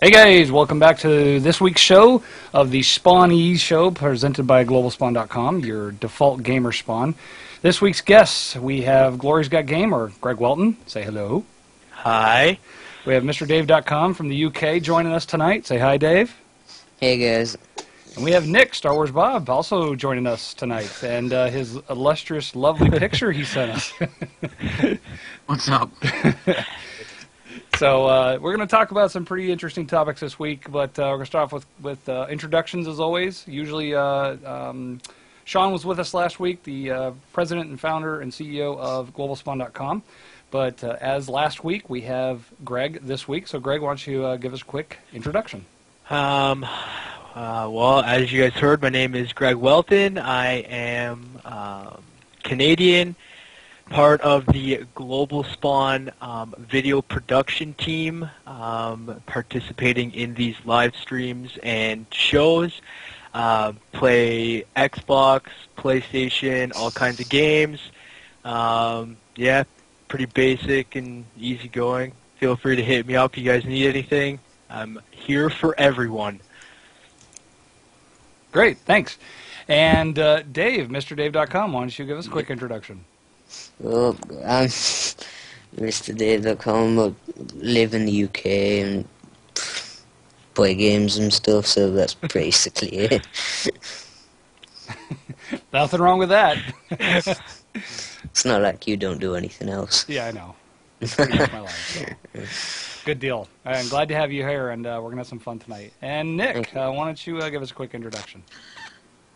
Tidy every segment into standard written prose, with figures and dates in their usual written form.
Hey guys, welcome back to this week's show of the Spawnee show presented by GlobalSpawn.com, your default gamer spawn. This week's guests, we have GlorysGotGame, or Greg Welten. Say hello. Hi. We have Mr. Dave.com from the UK joining us tonight. Say hi, Dave. Hey guys. And we have Nick, Star Wars Bob, also joining us tonight, and his illustrious, lovely picture he sent us. What's up? So we're going to talk about some pretty interesting topics this week, but we're going to start off with introductions as always. Usually Sean was with us last week, the president and founder and CEO of GlobalSpawn.com. But as last week, we have Greg this week. So Greg, why don't you give us a quick introduction? Well, as you guys heard, my name is Greg Welten. I am Canadian, part of the GlobalSpawn video production team, participating in these live streams and shows. Play Xbox, PlayStation, all kinds of games. Yeah, pretty basic and easygoing. Feel free to hit me up if you guys need anything. I'm here for everyone. Great, thanks. And Dave, Mr. Dave.com, why don't you give us a quick introduction? Well, I'm Mr. Dave.com. I live in the UK and play games and stuff, so that's basically it. Nothing wrong with that. It's not like you don't do anything else. Yeah, I know. It's pretty much my life. So. Good deal. I'm glad to have you here, and we're going to have some fun tonight. And Nick, why don't you give us a quick introduction?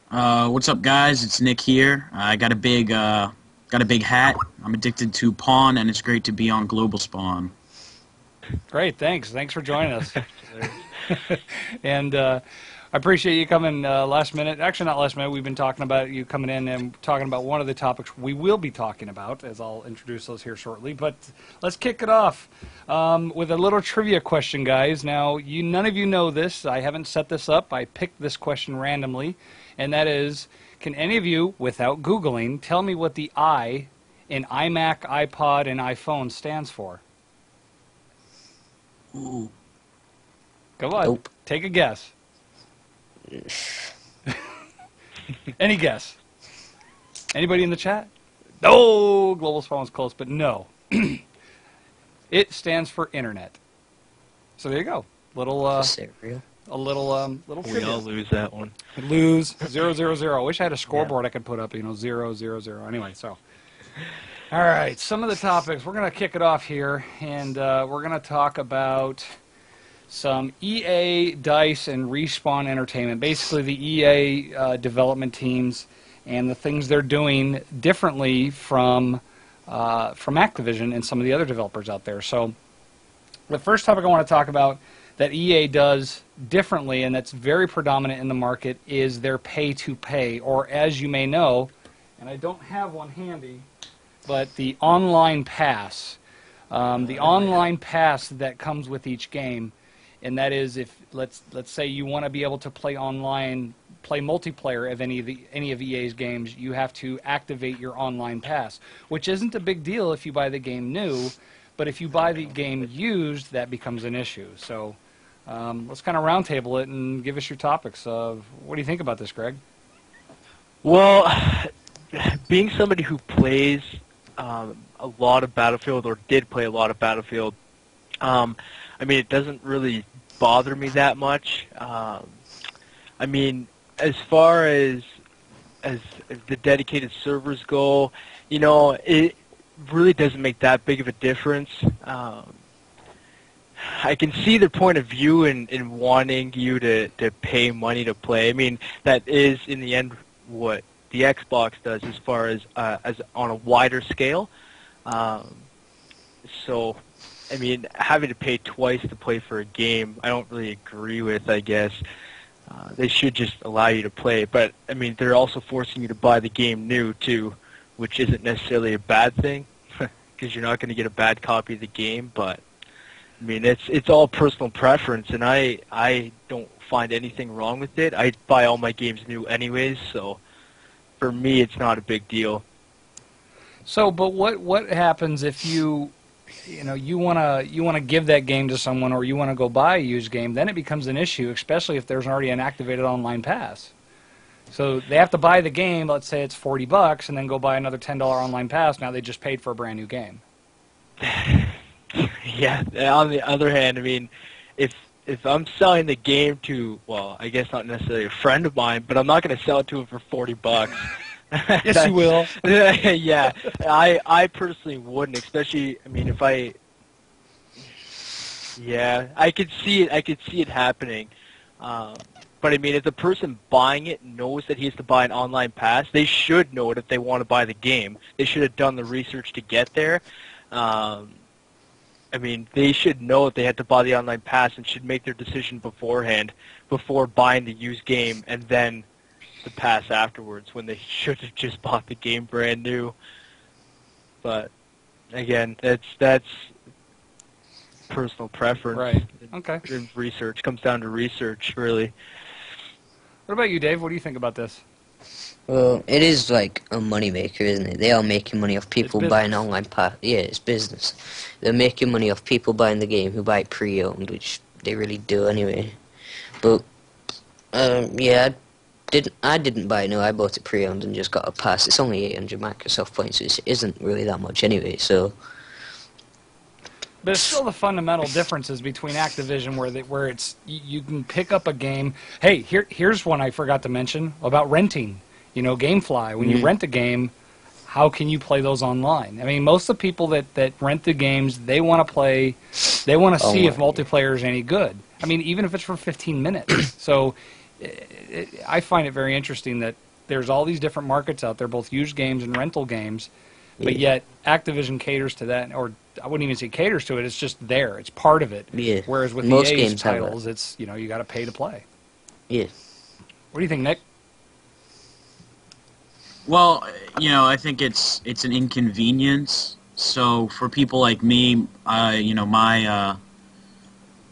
What's up, guys? It's Nick here. I got a big hat. I'm addicted to Pawn, and it's great to be on Global Spawn. Great, thanks. Thanks for joining us. And I appreciate you coming last minute. Actually, not last minute. We've been talking about you coming in and talking about one of the topics we will be talking about, as I'll introduce those here shortly. But let's kick it off with a little trivia question, guys. Now, none of you know this. I haven't set this up. I picked this question randomly, and that is, can any of you, without Googling, tell me what the I in iMac, iPod, and iPhone stands for? Ooh. Go on. Nope. Take a guess. Any guess? Anybody in the chat? No, GlobalSpawn was close, but no. It stands for Internet. So there you go. Little Cereal. a little We trivia. all lose that one. Lose 0-0-0. I wish I had a scoreboard I could put up. 0-0-0. Anyway, so. All right, some of the topics. We're going to kick it off here, and we're going to talk about some EA, DICE, and Respawn Entertainment. Basically, the EA development teams and the things they're doing differently from Activision and some of the other developers out there. So, the first topic I want to talk about that EA does differently, and that's very predominant in the market, is their pay-to-pay, or as you may know, and I don't have one handy, but the online pass. The online pass that comes with each game. And that is, if let's say you want to be able to play online, play multiplayer of any of EA's games, you have to activate your online pass, which isn't a big deal if you buy the game new, but if you buy the game used, that becomes an issue. So let's kind of roundtable it and give us your topics. What do you think about this, Greg? Well, being somebody who plays a lot of Battlefield, or did play a lot of Battlefield, I mean, it doesn't really bother me that much. I mean, as far as the dedicated servers go, you know, it really doesn't make that big of a difference. I can see their point of view in wanting you to pay money to play. I mean, that is, in the end, what the Xbox does as far as on a wider scale. So, I mean, having to pay twice to play for a game, I don't really agree with, I guess. They should just allow you to play. But, I mean, they're also forcing you to buy the game new, too, which isn't necessarily a bad thing, because you're not going to get a bad copy of the game. But, I mean, it's all personal preference, and I don't find anything wrong with it. I buy all my games new anyways, so for me, it's not a big deal. So, but what happens if you you wanna give that game to someone, or you want to go buy a used game, then it becomes an issue, especially if there's already an activated online pass. So they have to buy the game. Let's say it's $40, and then go buy another $10 online pass. Now they just paid for a brand new game. Yeah. On the other hand, I mean, if I'm selling the game to, well, I guess not necessarily a friend of mine, but I'm not going to sell it to him for $40. Yes, you will. Yeah, I personally wouldn't, especially. I mean, yeah, I could see it happening. But I mean, if the person buying it knows that he has to buy an online pass, they should know it if they want to buy the game. They should have done the research to get there. I mean, they should know that they had to buy the online pass and should make their decision beforehand, before buying the used game and then the pass afterwards, when they should have just bought the game brand new. But again, that's personal preference. Right. Okay. Research comes down to research, really. What about you, Dave? What do you think about this? Well, it is like a moneymaker, isn't it? They are making money off people buying online pass. Yeah, it's business. They're making money off people buying the game who buy it pre-owned, which they really do anyway. But yeah, I didn't buy it. No, I bought it pre-owned and just got a pass. It's only 800 Microsoft points, which isn't really that much anyway. So. But it's still the fundamental differences between Activision, where it's you can pick up a game. Hey, here's one I forgot to mention about renting. GameFly. When you rent a game, how can you play those online? I mean, most of the people that rent the games, they want to play. They want to see if multiplayer is any good. I mean, even if it's for 15 minutes. So, I find it very interesting that there's all these different markets out there, both used games and rental games, but yet Activision caters to that, or I wouldn't even say caters to it. It's just there. It's part of it. Yeah. Whereas with Most EA's games have titles, it's you got to pay to play. Yeah. What do you think, Nick? Well, I think it's an inconvenience. So for people like me, my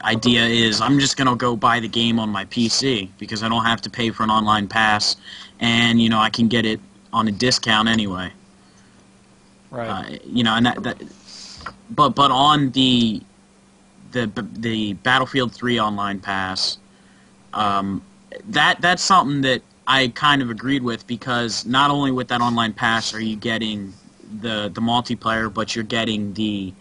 idea is I'm just gonna go buy the game on my PC because I don't have to pay for an online pass, and I can get it on a discount anyway. Right. And but on the Battlefield 3 online pass, that's something that I kind of agreed with, because not only with that online pass are you getting the multiplayer, but you're getting the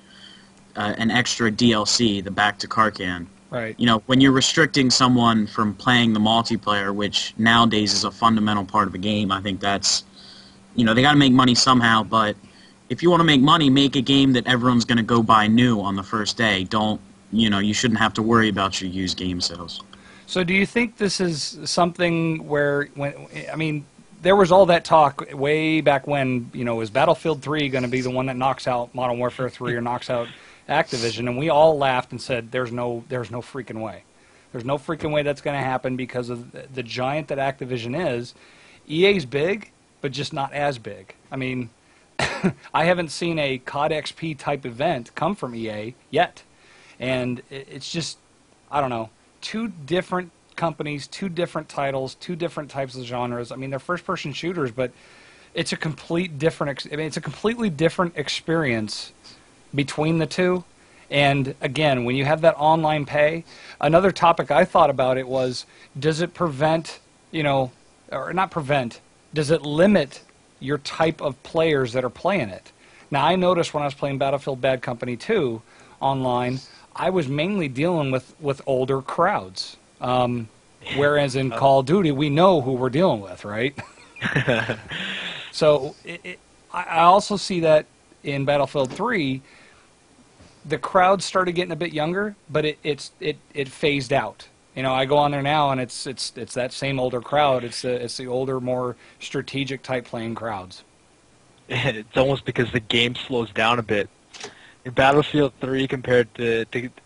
an extra DLC, the Back to Karkan. Right. When you're restricting someone from playing the multiplayer, which nowadays is a fundamental part of a game, I think that's, they got to make money somehow, but if you want to make money, make a game that everyone's going to go buy new on the first day. Don't, you shouldn't have to worry about your used game sales. So do you think this is something where, there was all that talk way back when, is Battlefield 3 going to be the one that knocks out Modern Warfare 3 or knocks out Activision? And we all laughed and said, there's no freaking way. There's no freaking way that's going to happen because of the giant that Activision is. EA's big, but just not as big. I mean, I haven't seen a COD XP type event come from EA yet. And it's just, I don't know. Two different companies, two different titles, two different types of genres. I mean, they're first-person shooters, but it's a completely different experience between the two. And again, when you have that online pay, another topic I thought about it was, does it prevent, or not prevent, does it limit your type of players that are playing it? Now, I noticed when I was playing Battlefield Bad Company 2 online, I was mainly dealing with older crowds. Whereas in Call of Duty, we know who we're dealing with, right? So I also see that in Battlefield 3, the crowd started getting a bit younger, but it phased out. I go on there now, and it's that same older crowd. It's the older, more strategic type playing crowds. It's almost because the game slows down a bit. In Battlefield 3 compared to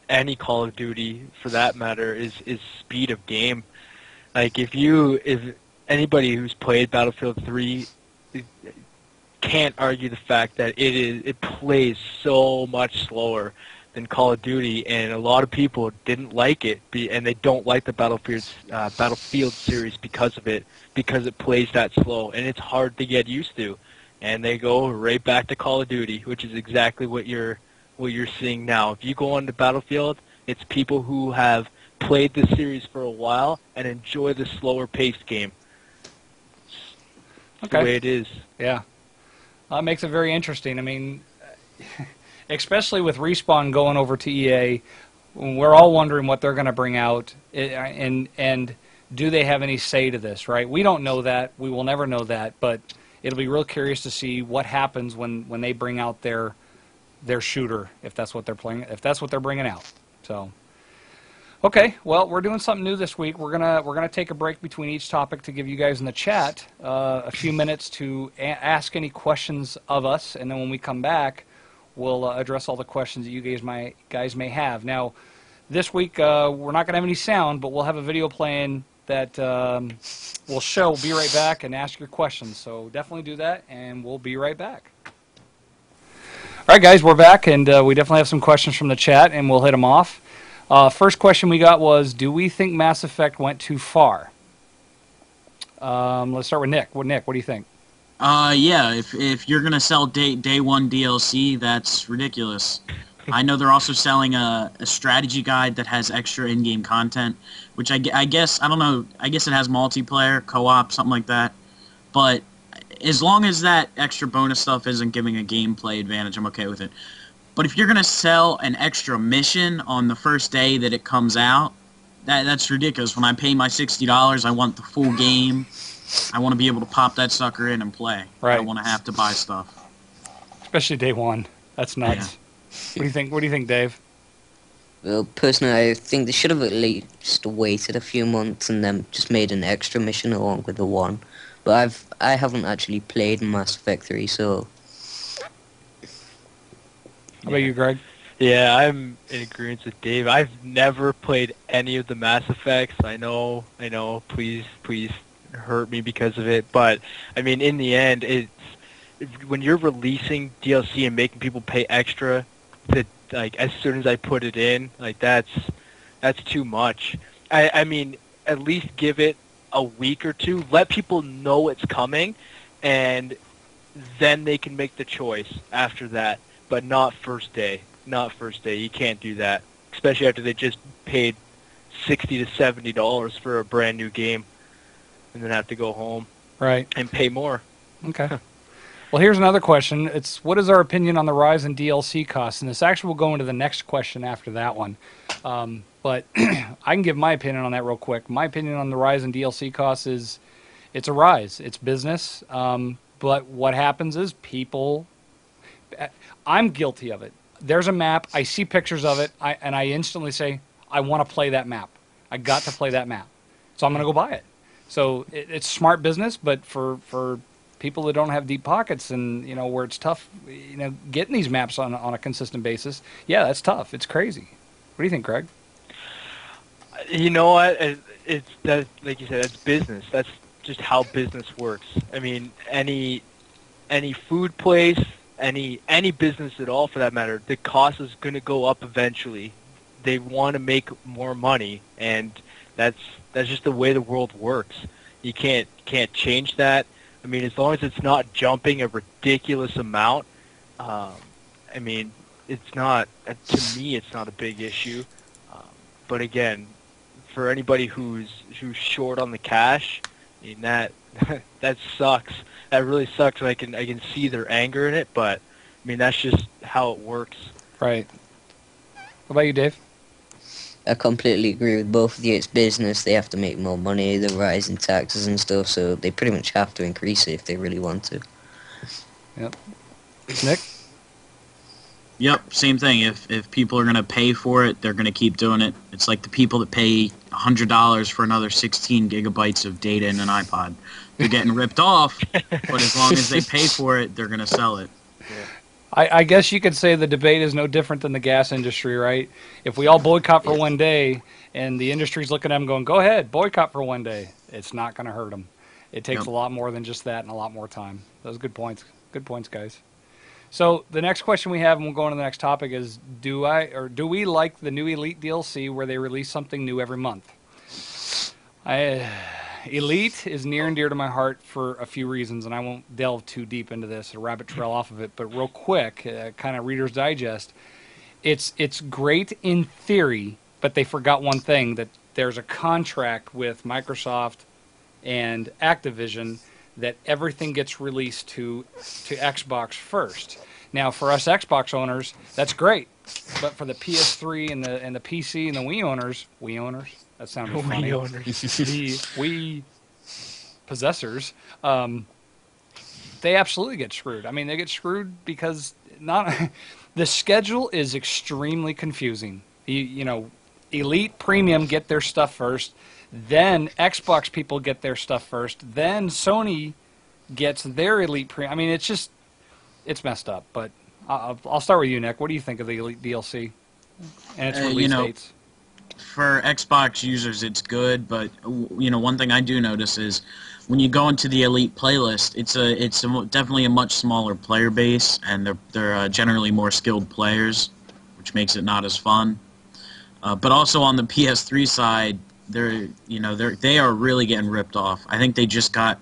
any Call of Duty, for that matter, is speed of game. Like, if anybody who's played Battlefield 3 can't argue the fact that it plays so much slower than Call of Duty, and a lot of people didn't like it, and they don't like the Battlefield series because of it, because it plays that slow, and it's hard to get used to. And they go right back to Call of Duty, which is exactly what you're what you're seeing now. If you go on the Battlefield, it's people who have played the series for a while and enjoy the slower-paced game. It's the way it is. Yeah. That makes it very interesting. I mean, especially with Respawn going over to EA, we're all wondering what they're going to bring out, and do they have any say to this, right? We don't know that. We will never know that, but it'll be real curious to see what happens when they bring out their shooter, if that's what they're playing, if that's what they're bringing out. So, okay, well, we're doing something new this week. We're gonna take a break between each topic to give you guys in the chat a few minutes to ask any questions of us, and then when we come back, we'll address all the questions that you guys may have. Now, this week we're not gonna have any sound, but we'll have a video playing that we'll show. We'll be right back and ask your questions. So definitely do that, and we'll be right back. All right, guys, we're back, and we definitely have some questions from the chat, and we'll hit them off. First question we got was, do we think Mass Effect went too far? Let's start with Nick. Nick, what do you think? Yeah, if you're gonna sell day one DLC, that's ridiculous. I know they're also selling a strategy guide that has extra in-game content, which I guess, I don't know, I guess it has multiplayer, co-op, something like that. But as long as that extra bonus stuff isn't giving a gameplay advantage, I'm okay with it. But if you're going to sell an extra mission on the first day that it comes out, that's ridiculous. When I pay my $60, I want the full game. I want to be able to pop that sucker in and play. Right. I don't want to have to buy stuff. Especially day one. That's nuts. Yeah. What do you think, Dave? Well, personally, I think they should have at least waited a few months and then just made an extra mission along with the one. But I haven't actually played Mass Effect 3, so... How about you, Greg? Yeah, I'm in agreement with Dave. I've never played any of the Mass Effects. I know. Please hurt me because of it. But, I mean, in the end, when you're releasing DLC and making people pay extra, like as soon as I put it in, like that's too much. I mean, at least give it a week or two. Let people know it's coming, and then they can make the choice after that. But not first day. Not first day. You can't do that, especially after they just paid $60 to $70 for a brand new game, and then have to go home and pay more. Okay. Well, here's another question. It's, what is our opinion on the rise in DLC costs? And this actually will go into the next question after that one. But I can give my opinion on that real quick. My opinion on the rise in DLC costs is it's a rise. It's business. But what happens is people... I'm guilty of it. There's a map. I see pictures of it, and I instantly say, I want to play that map. I got to play that map. So I'm going to go buy it. So it's smart business, but for people that don't have deep pockets and, where it's tough, getting these maps on a consistent basis, yeah, that's tough. It's crazy. What do you think, Greg? You know what? It's that, like you said, it's business. That's just how business works. I mean, any food place, any business at all for that matter, the cost is going to go up eventually. They want to make more money, and that's just the way the world works. You can't change that. I mean, as long as it's not jumping a ridiculous amount, I mean, it's not, to me, it's not a big issue. But again, for anybody who's short on the cash, I mean, that sucks. That really sucks. I can see their anger in it, but I mean, that's just how it works. Right. What about you, Dave? I completely agree with both of you. It's business. They have to make more money. The rise in taxes and stuff, so they pretty much have to increase it if they really want to. Yep. Nick? Yep, same thing. If people are going to pay for it, they're going to keep doing it. It's like the people that pay $100 for another 16 gigabytes of data in an iPod. They're getting ripped off, but as long as they pay for it, they're going to sell it. Yeah. I guess you could say the debate is no different than the gas industry, right? If we all boycott for one day and the industry's looking at them going, go ahead, boycott for one day, it's not going to hurt them. It takes a lot more than just that and a lot more time. Those are good points. Good points, guys. So the next question we have, and we'll go on to the next topic, is do we like the new Elite DLC where they release something new every month? Elite is near and dear to my heart for a few reasons, and I won't delve too deep into this, a rabbit trail off of it, but real quick, kind of Reader's Digest. it's great in theory, but they forgot one thing, that there's a contract with Microsoft and Activision that everything gets released to Xbox first. Now, for us Xbox owners, that's great, but for the PS3 and the PC and the Wii owners, that sounded funny. Wii owners. The Wii possessors, they absolutely get screwed. I mean, they get screwed because the schedule is extremely confusing. You know, Elite Premium get their stuff first, then Xbox people get their stuff first, then Sony gets their Elite Premium. I mean, it's messed up. But I'll start with you, Nick. What do you think of the Elite DLC and its release dates? For Xbox users, it's good, but one thing I do notice is when you go into the Elite playlist, it's definitely a much smaller player base, and they're generally more skilled players, which makes it not as fun. But also on the PS3 side, they are really getting ripped off. I think they just got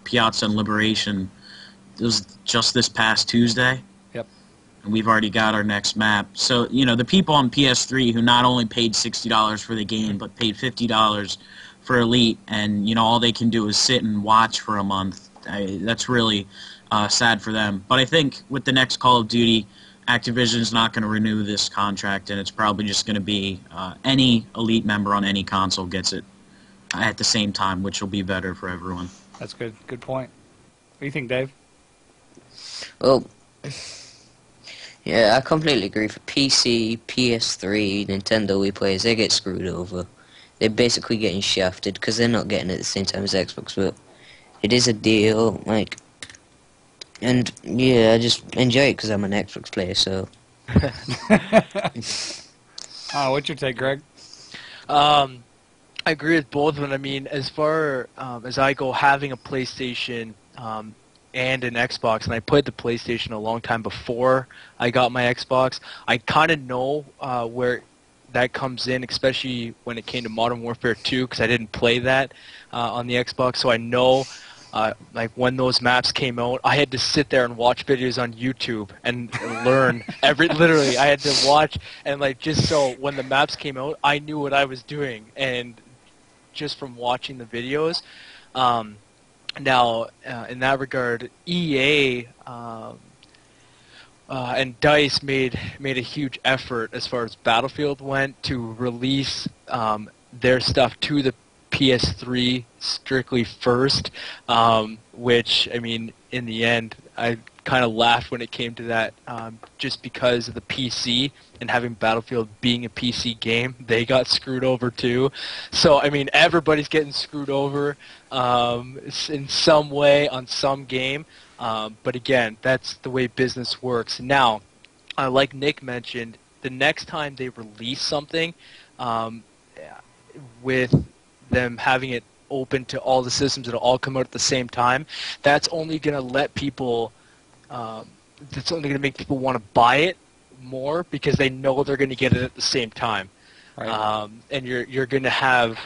Piazza and Liberation. It was just this past Tuesday. Yep. And we've already got our next map. So, the people on PS3 who not only paid $60 for the game, but paid $50 for Elite, and, all they can do is sit and watch for a month. That's really sad for them. But I think with the next Call of Duty, Activision's not going to renew this contract, and it's probably just going to be any Elite member on any console gets it at the same time, which will be better for everyone. That's good. Good point. What do you think, Dave? Well, yeah, I completely agree. For PC, PS3, Nintendo Wii players, they get screwed over. They're basically getting shafted because they're not getting it at the same time as Xbox, but it is a deal, and yeah, I just enjoy it because I'm an Xbox player, so. What's your take, Greg? I agree with both of them. I mean, as far as I go, having a PlayStation and an Xbox, and I played the PlayStation a long time before I got my Xbox, I kind of know where that comes in, especially when it came to Modern Warfare 2, because I didn't play that on the Xbox, so I know when those maps came out, I had to sit there and watch videos on YouTube and learn literally I had to watch, and just so when the maps came out, I knew what I was doing, and just from watching the videos. Now, in that regard, EA and DICE made a huge effort as far as Battlefield went to release their stuff to the PS3 strictly first, which, I mean, in the end, I kind of laughed when it came to that, just because of the PC and having Battlefield being a PC game, they got screwed over too. So, I mean, everybody's getting screwed over in some way on some game, but again, that's the way business works. Now, like Nick mentioned, the next time they release something, with them having it open to all the systems, it'll all come out at the same time, that's only going to let people, that's only going to make people want to buy it more because they know they're going to get it at the same time. Right. And you're going to have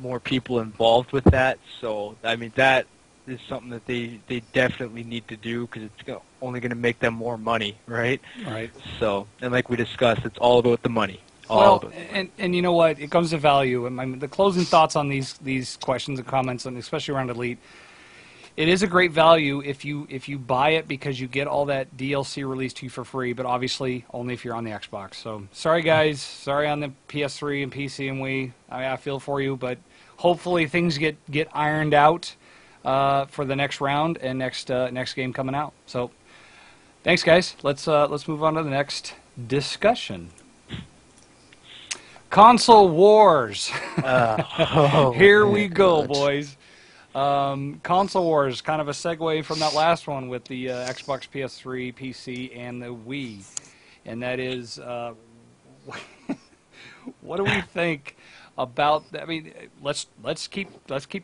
more people involved with that. So, I mean, that is something that they definitely need to do because it's only going to make them more money, right? Right. So, and like we discussed, it's all about the money. Well, and you know what? It comes to value. And I mean, the closing thoughts on these questions and comments, and especially around Elite, it is a great value if you buy it because you get all that DLC released to you for free, but obviously only if you're on the Xbox. So sorry guys, sorry on the PS3 and PC and Wii. I feel for you, but hopefully things get ironed out for the next round and next game coming out. So thanks guys. Let's move on to the next discussion. Console Wars. Here we go, boys. Console Wars, kind of a segue from that last one with the Xbox, PS3, PC, and the Wii. And that is, what do we think about? I mean, let's keep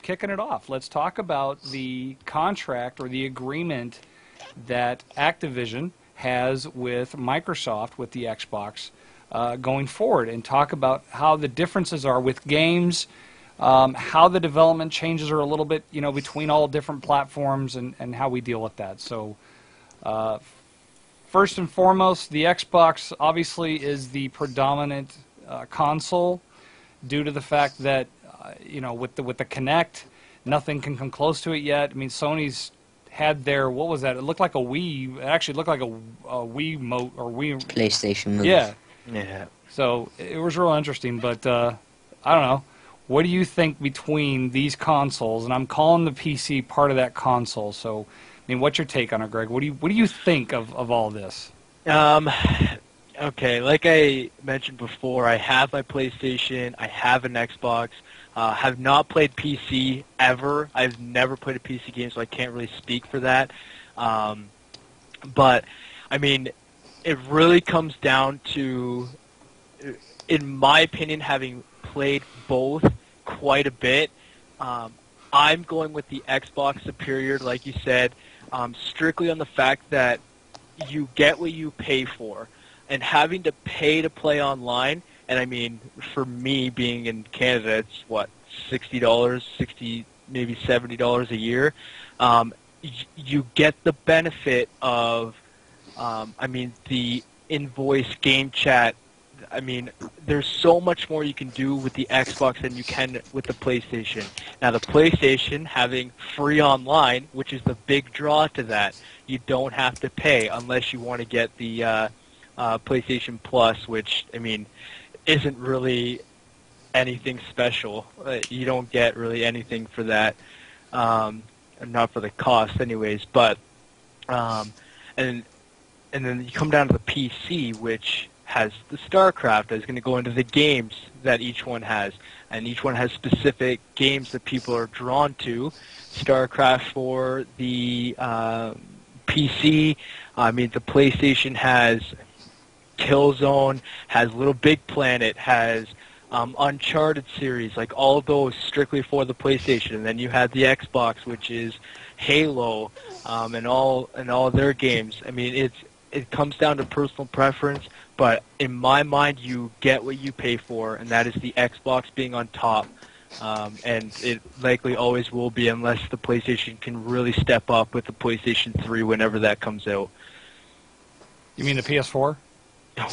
kicking it off. Let's talk about the contract or the agreement that Activision has with Microsoft with the Xbox. Going forward, and talk about how the differences are with games, how the development changes are a little bit, between all different platforms, and how we deal with that. So, first and foremost, the Xbox obviously is the predominant console due to the fact that with the Kinect, nothing can come close to it yet. I mean, Sony's had their, what was that? It looked like a Wii. It actually looked like a Wii Mote or Wii PlayStation Move. Yeah. Yeah. So it was real interesting, but I don't know. What do you think between these consoles? And I'm calling the PC part of that console. So, I mean, what's your take on it, Greg? What do you think of all this? Okay, like I mentioned before, I have my PlayStation, I have an Xbox, have not played PC ever. I've never played a PC game, so I can't really speak for that. But, I mean, it really comes down to, in my opinion, having played both quite a bit, I'm going with the Xbox superior, like you said, strictly on the fact that you get what you pay for. And having to pay to play online, and I mean, for me being in Canada, it's what, $60, maybe $70 a year. You get the benefit of, I mean, the in-voice game chat. I mean, there's so much more you can do with the Xbox than you can with the PlayStation. Now, the PlayStation having free online, which is the big draw to that, you don't have to pay unless you want to get the PlayStation Plus, which, I mean, isn't really anything special. You don't get really anything for that, not for the cost anyways, but, and then you come down to the PC, which has the StarCraft. Is going to go into the games that each one has, and each one has specific games that people are drawn to. StarCraft for the PC, I mean, the PlayStation has Killzone, has Little Big Planet, has Uncharted series, like all of those strictly for the PlayStation. And then you have the Xbox, which is Halo, and all their games. I mean, it comes down to personal preference, but in my mind, you get what you pay for, and that is the Xbox being on top. And it likely always will be unless the PlayStation can really step up with the PlayStation 3 whenever that comes out. You mean the PS4?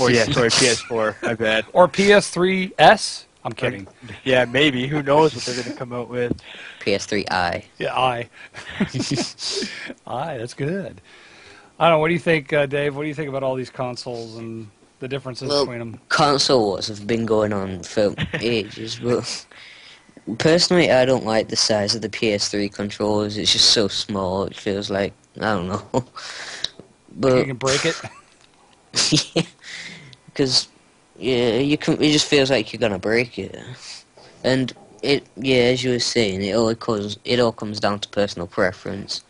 Or yeah, sorry, PS4. My bad. Or PS3S? I'm kidding. Yeah, maybe. Who knows what they're going to come out with? PS3i. Yeah, I. That's good. I don't know. What do you think, Dave? What do you think about all these consoles and the differences between them? Console wars have been going on for ages, but personally, I don't like the size of the PS3 controllers. It's just so small. It feels like, I don't know. But you can break it. yeah, because it just feels like you're gonna break it, and as you were saying, it all comes down to personal preference,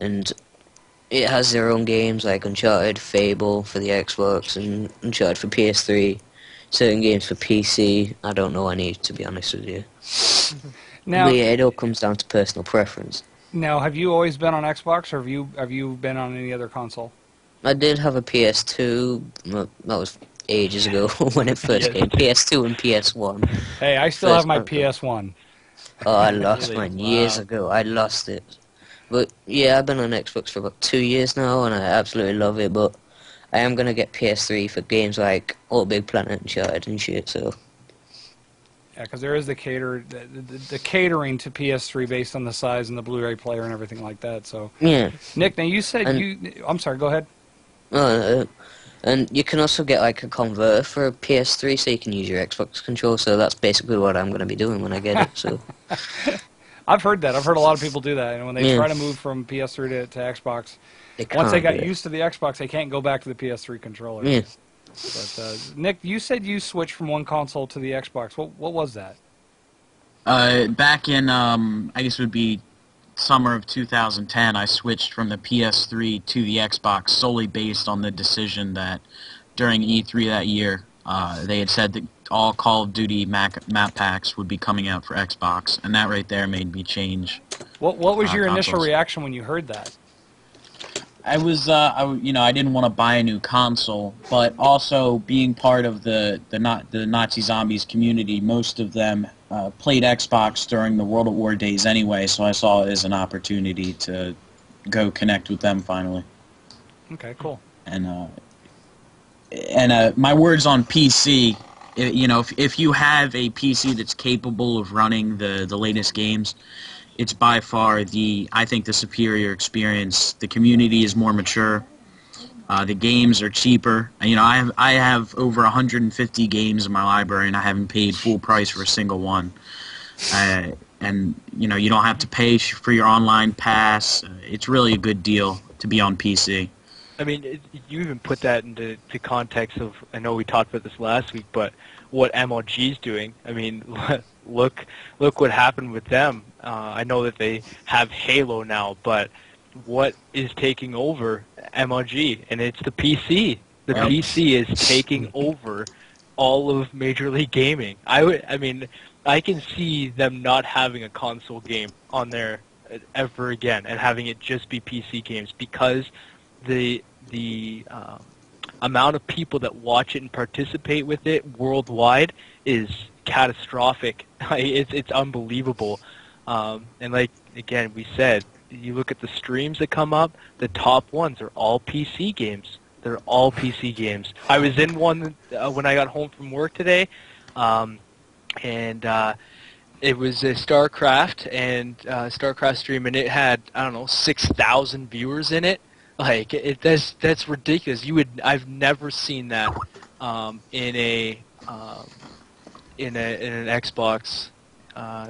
and it has their own games like Uncharted, Fable for the Xbox, and Uncharted for PS3. Certain games for PC, I don't know any, to be honest with you. Now, but yeah, it all comes down to personal preference. Now, have you always been on Xbox, or have you been on any other console? I did have a PS2. That was ages ago when it first came. PS2 and PS1. Hey, I still have my PS1. Oh, I lost Really? mine years ago. I lost it. But yeah, I've been on Xbox for about 2 years now, and I absolutely love it. But I am gonna get PS3 for games like Little Big Planet and Uncharted and shit. So Yeah, because there is the catering to PS3 based on the size and the Blu-ray player and everything like that. So yeah. Nick, now you said I'm sorry. Go ahead. And you can also get like a converter for a PS3, so you can use your Xbox controller. So that's basically what I'm gonna be doing when I get it. So. I've heard that. I've heard a lot of people do that. And when they try to move from PS3 to Xbox, once they got used to the Xbox, they can't go back to the PS3 controller. Yeah. But Nick, you said you switched from one console to the Xbox. What was that? Back in, I guess it would be summer of 2010, I switched from the PS3 to the Xbox solely based on the decision that during E3 that year, they had said that all Call of Duty map packs would be coming out for Xbox, and that right there made me change. What was your initial consoles. reaction when you heard that? I was, I didn't want to buy a new console, but also being part of the Nazi Zombies community, most of them played Xbox during the World at War days anyway, so I saw it as an opportunity to go connect with them finally. Okay, cool. And my words on PC, you know, if you have a PC that's capable of running the latest games, it's by far I think the superior experience. The community is more mature. The games are cheaper. You know, I have over 150 games in my library, and I haven't paid full price for a single one. And you know, you don't have to pay for your online pass. It's really a good deal to be on PC. I mean, you even put that into the context of, I know we talked about this last week, but what MLG is doing. I mean, look what happened with them. I know that they have Halo now, but what is taking over MLG? And it's the PC. The PC is taking over all of Major League Gaming. I mean, I can see them not having a console game on there ever again and having it just be PC games, because the amount of people that watch it and participate with it worldwide is catastrophic. It's unbelievable. And like, again, we said, you look at the streams that come up, the top ones are all PC games. They're all PC games. I was in one when I got home from work today, and it was a StarCraft stream, and it had, I don't know, 6,000 viewers in it. Like, that's ridiculous. I've never seen that in an Xbox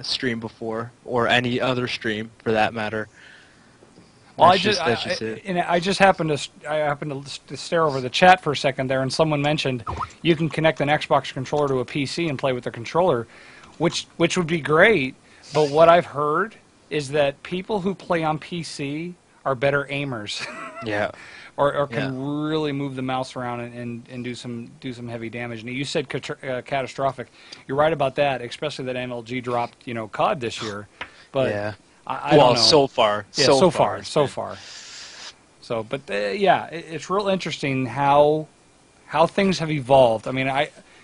stream before, or any other stream for that matter. Well, I just happened to stare over the chat for a second there, and someone mentioned you can connect an Xbox controller to a PC and play with the controller, which would be great. But what I've heard is that people who play on PC are better aimers. Yeah. or can really move the mouse around and do some heavy damage. And you said catastrophic. You're right about that, especially that MLG dropped, you know, COD this year. But yeah. I don't know. So far. Yeah, so far. So, but yeah, it's real interesting how things have evolved. I mean,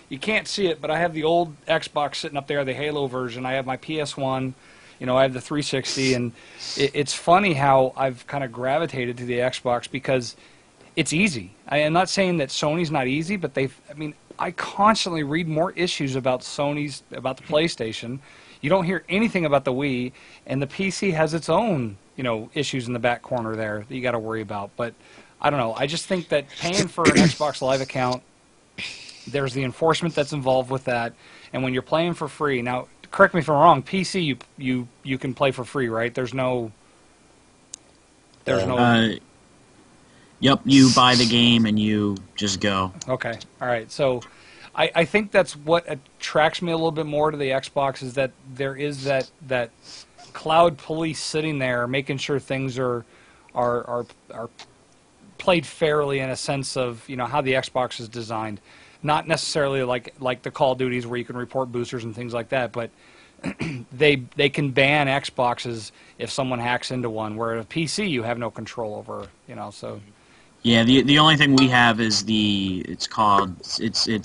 you can't see it, but I have the old Xbox sitting up there, the Halo version. I have my PS1. You know, I have the 360, and it's funny how I've kind of gravitated to the Xbox because it's easy. I am not saying that Sony's not easy, but I constantly read more issues about about the PlayStation. You don't hear anything about the Wii, and the PC has its own, you know, issues in the back corner there that you got to worry about. But I don't know. I just think that paying for an Xbox Live account, there's the enforcement that's involved with that, and when you're playing for free now. Correct me if I'm wrong. PC, you can play for free, right? There's no. Yep, you buy the game and you just go. Okay, all right. So, I think that's what attracts me a little bit more to the Xbox is that there is that cloud police sitting there, making sure things are played fairly in a sense of, you know, how the Xbox is designed. Not necessarily like the Call of Duties where you can report boosters and things like that, but they can ban Xboxes if someone hacks into one, where a PC you have no control over, you know. So yeah, the only thing we have is it's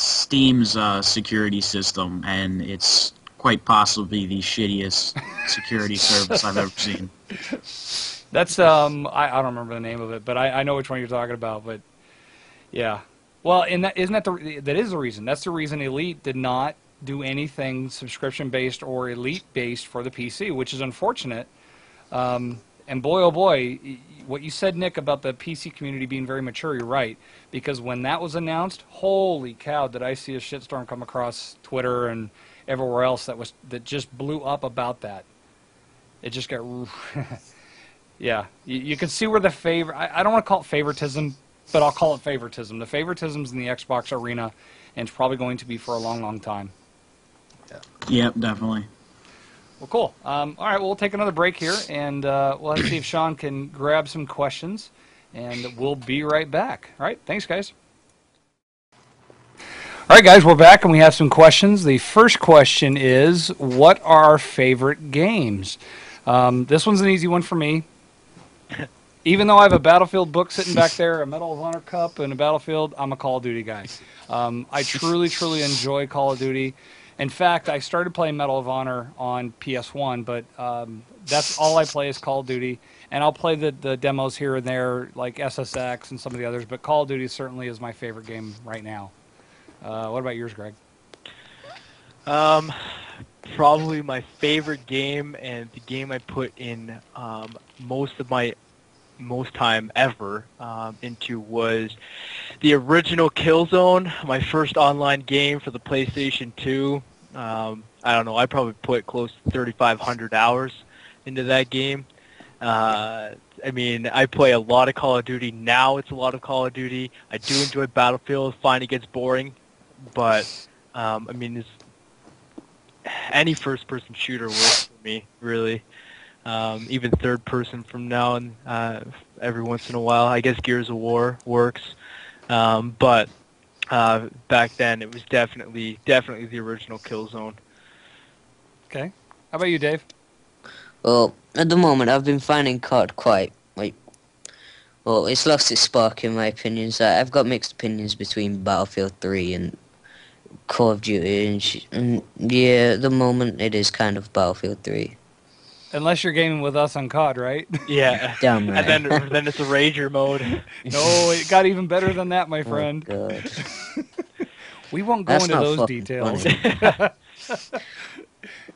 Steam's security system, and it's quite possibly the shittiest security service I've ever seen. That's I don't remember the name of it, but I know which one you're talking about. But yeah. Well, and that is the reason. That's the reason Elite did not do anything subscription-based or Elite-based for the PC, which is unfortunate. And boy, oh boy, what you said, Nick, about the PC community being very mature, you're right. Because when that was announced, holy cow, did I see a shitstorm come across Twitter and everywhere else that just blew up about that. It just got... yeah, you can see where the I don't want to call it favoritism, but I'll call it favoritism. The favoritism's in the Xbox arena, and it's probably going to be for a long, long time. Yeah. Yep, definitely. Well, cool. All right, well, we'll take another break here, and we'll have to see if Sean can grab some questions, and we'll be right back. All right, thanks, guys. All right, guys, we're back, and we have some questions. The first question is, what are our favorite games? This one's an easy one for me. Even though I have a Battlefield book sitting back there, a Medal of Honor cup, and a Battlefield, I'm a Call of Duty guy. I truly, truly enjoy Call of Duty. In fact, I started playing Medal of Honor on PS1, but that's all I play is Call of Duty, and I'll play the demos here and there, like SSX and some of the others. But Call of Duty certainly is my favorite game right now. What about yours, Greg? Probably my favorite game and the game I put in most time ever into was the original Killzone, my first online game for the PlayStation 2. I don't know, I probably put close to 3,500 hours into that game. I mean, I play a lot of Call of Duty. Now it's a lot of Call of Duty. I do enjoy Battlefield. Fine, it gets boring. But, I mean, any first-person shooter works for me, really. Even third-person from now and every once in a while. I guess Gears of War works. But back then, it was definitely the original Killzone. Okay. How about you, Dave? Well, at the moment, I've been finding COD quite, well, it's lost its spark in my opinion. So I've got mixed opinions between Battlefield 3 and Call of Duty. And yeah, at the moment, it is kind of Battlefield 3. Unless you're gaming with us on COD, right? Yeah. Damn right. And then it's a Rager mode. No, it got even better than that, my friend. Oh, God. We won't go That's into not those fucking details. funny.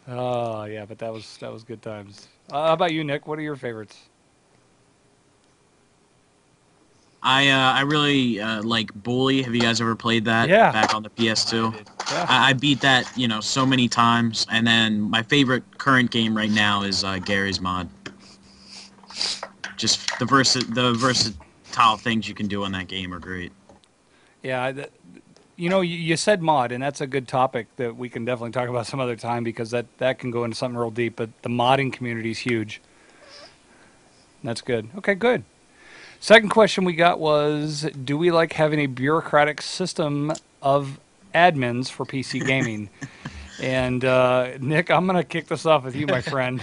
Oh, yeah, but that was good times. How about you, Nick? What are your favorites? I really like Bully. Have you guys ever played that? Yeah. Back on the PS2. Yeah. I beat that, so many times. And then my favorite current game right now is Gary's Mod. Just the versatile things you can do in that game are great. Yeah, you said mod, and that's a good topic that we can definitely talk about some other time because that can go into something real deep. But the modding community is huge. That's good. Okay, good. Second question we got was, do we like having a bureaucratic system of admins for PC gaming? And Nick, I'm going to kick this off with you, my friend.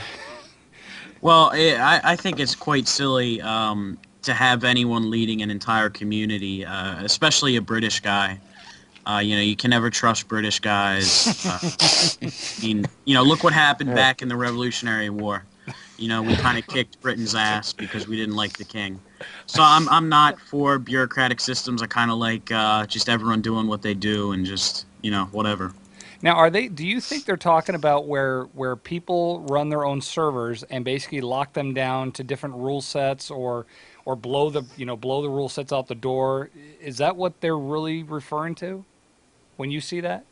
Well, I think it's quite silly to have anyone leading an entire community, especially a British guy. You can never trust British guys. Look what happened back in the Revolutionary War. We kind of kicked Britain's ass because we didn't like the king. So I'm not for bureaucratic systems. I kind of like just everyone doing what they do and just, whatever. Now, do you think they're talking about where people run their own servers and basically lock them down to different rule sets or blow the rule sets out the door? Is that what they're really referring to when you see that?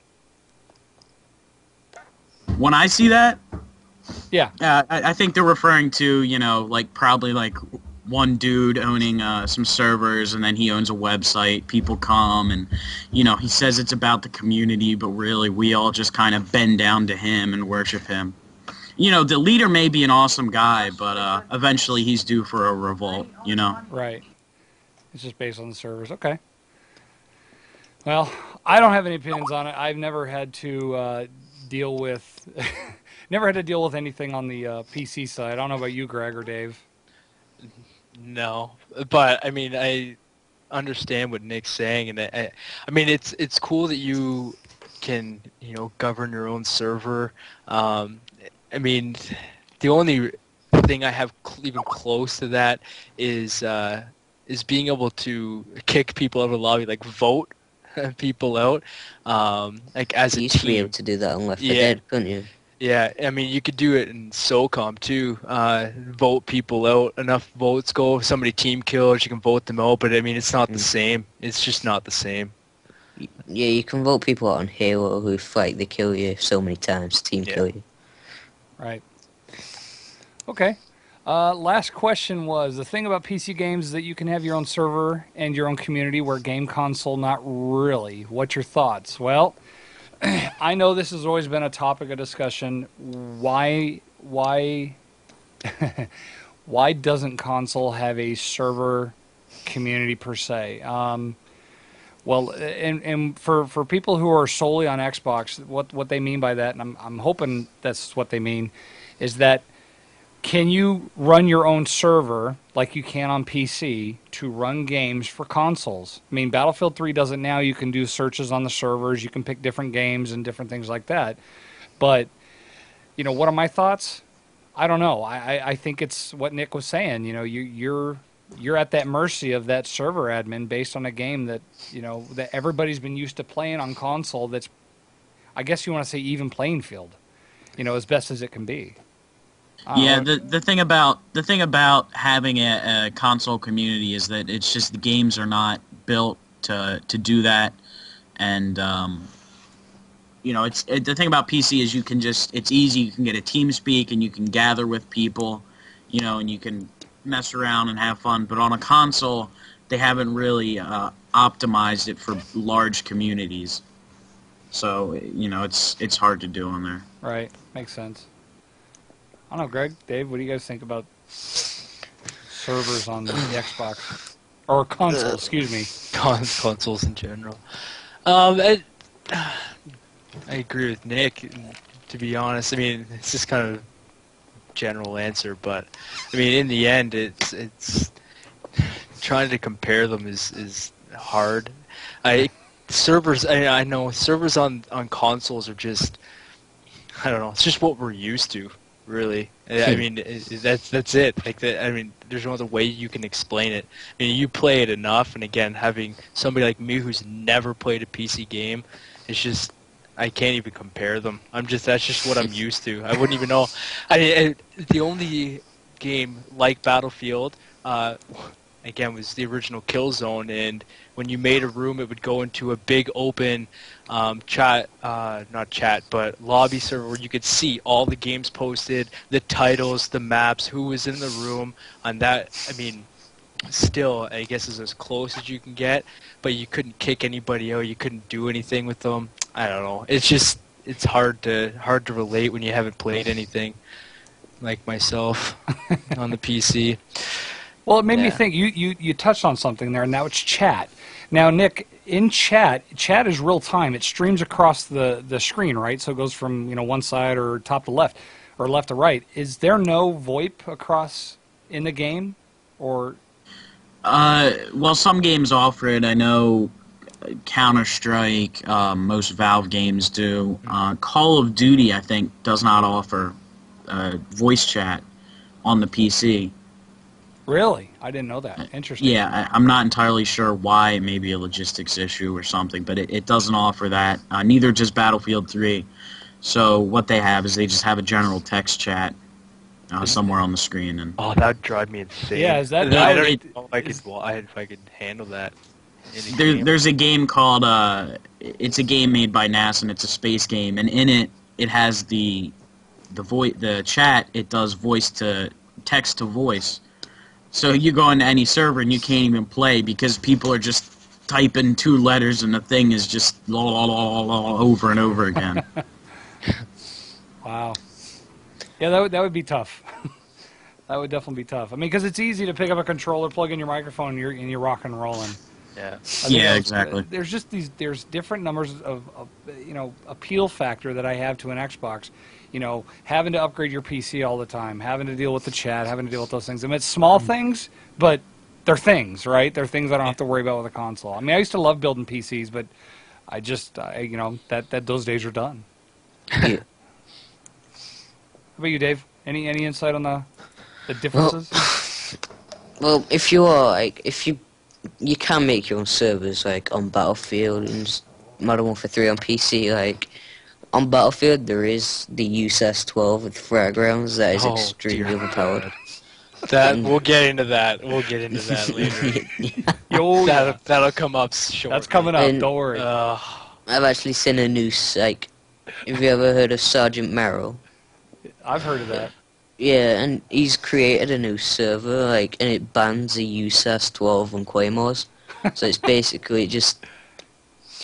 When I see that? Yeah. I think they're referring to, probably one dude owning some servers, and then he owns a website. People come, and, he says it's about the community, but really we all just kind of bend down to him and worship him. The leader may be an awesome guy, but eventually he's due for a revolt, Right. It's just based on the servers. Okay. Well, I don't have any opinions on it. I've never had to deal with anything on the PC side. I don't know about you, Greg or Dave. No, but I mean, I understand what Nick's saying, and I mean, it's cool that you can govern your own server. I mean, the only thing I have even close to that is being able to kick people out of the lobby, like vote people out, like as a team. You used to be able to do that on Left 4 Dead, couldn't you? Yeah, I mean, you could do it in SOCOM too. Vote people out. Enough votes go. If somebody team kills, you can vote them out. But I mean, it's not the same. It's just not the same. Yeah, you can vote people out on Halo who they kill you so many times, team kill you. Right. Okay. Last question was, the thing about PC games is that you can have your own server and your own community, where game console, not really. What's your thoughts? Well, I know this has always been a topic of discussion. Why doesn't console have a server community per se? Well, and for people who are solely on Xbox, what they mean by that, and I'm hoping that's what they mean, is that can you run your own server like you can on PC to run games for consoles? I mean, Battlefield 3 does it now. You can do searches on the servers. You can pick different games and different things like that. But, what are my thoughts? I don't know. I think it's what Nick was saying. You know, you're at that mercy of that server admin based on a game that, you know, that everybody's been used to playing on console. That's, I guess you want to say, even playing field. You know, as best as it can be. Yeah, the thing about having a console community is that it's just the games are not built to do that, and you know, the thing about PC is it's easy. You can get a TeamSpeak and you can gather with people, you know, and you can mess around and have fun. But on a console, they haven't really optimized it for large communities, so you know it's hard to do on there. Right, makes sense. I don't know, Greg, Dave, what do you guys think about servers on the Xbox? Or console, excuse me. Consoles in general. I agree with Nick, to be honest. I mean, it's just kind of a general answer, but I mean, in the end, it's trying to compare them is hard. I know servers on consoles are just, I don't know, it's just what we're used to, really. I mean, that's it. Like I mean, there's no other way you can explain it. I mean, you play it enough, and again, having somebody like me who's never played a PC game, it's just, I can't even compare them. That's just what I'm used to. I wouldn't even know. The only game like Battlefield, again, was the original Killzone, and when you made a room, it would go into a big open not chat, but lobby server where you could see all the games posted, the titles, the maps, who was in the room, and that, I mean, still, I guess, is as close as you can get, but you couldn't kick anybody out, you couldn't do anything with them. I don't know. It's just, it's hard to relate when you haven't played anything like myself on the PC. Well, it made me think, you touched on something there, and now it's chat. Now, Nick, in chat is real time. It streams across the screen, right? So it goes from, you know, one side or top to left, or left to right. Is there no VoIP across in the game, or? Well, some games offer it. I know Counter-Strike, most Valve games do. Call of Duty, I think, does not offer voice chat on the PC. Really? I didn't know that. Interesting. Yeah, I'm not entirely sure why. It may be a logistics issue or something, but it doesn't offer that. Neither does Battlefield 3. So what they have is they just have a general text chat somewhere on the screen. And oh, that would drive me insane. Yeah, is that? I don't even know if I could handle that. There's a game called it's a game made by NASA, and it's a space game, and in it has the chat. It does voice to text to voice. So you go into any server and you can't even play because people are just typing 2 letters and the thing is just over and over again. Wow. Yeah, that would be tough. That would definitely be tough. I mean, because it's easy to pick up a controller, plug in your microphone, and you're rock and rolling. Yeah. Yeah, exactly. There's just there's different numbers of you know, appeal factor that I have to an Xbox. You know, having to upgrade your PC all the time, having to deal with the chat, having to deal with those things. I mean, it's small things, but they're things, right? They're things I don't have to worry about with a console. I mean, I used to love building PCs, but I just, you know, that those days are done. Yeah. How about you, Dave? Any insight on the differences? Well, if you are like, you can make your own servers like on Battlefield and Modern Warfare 3 on PC. Like on Battlefield, there is the USS-12 with frag rounds that is extremely overpowered. We'll get into that. We'll get into that later. That'll come up shortly. That's coming up. Don't worry. I've actually seen a noose. Like, have you ever heard of Sergeant Merrill? I've heard of that. Yeah, and he's created a new server, like, and it bans the USS-12 and Claymores. So it's basically just...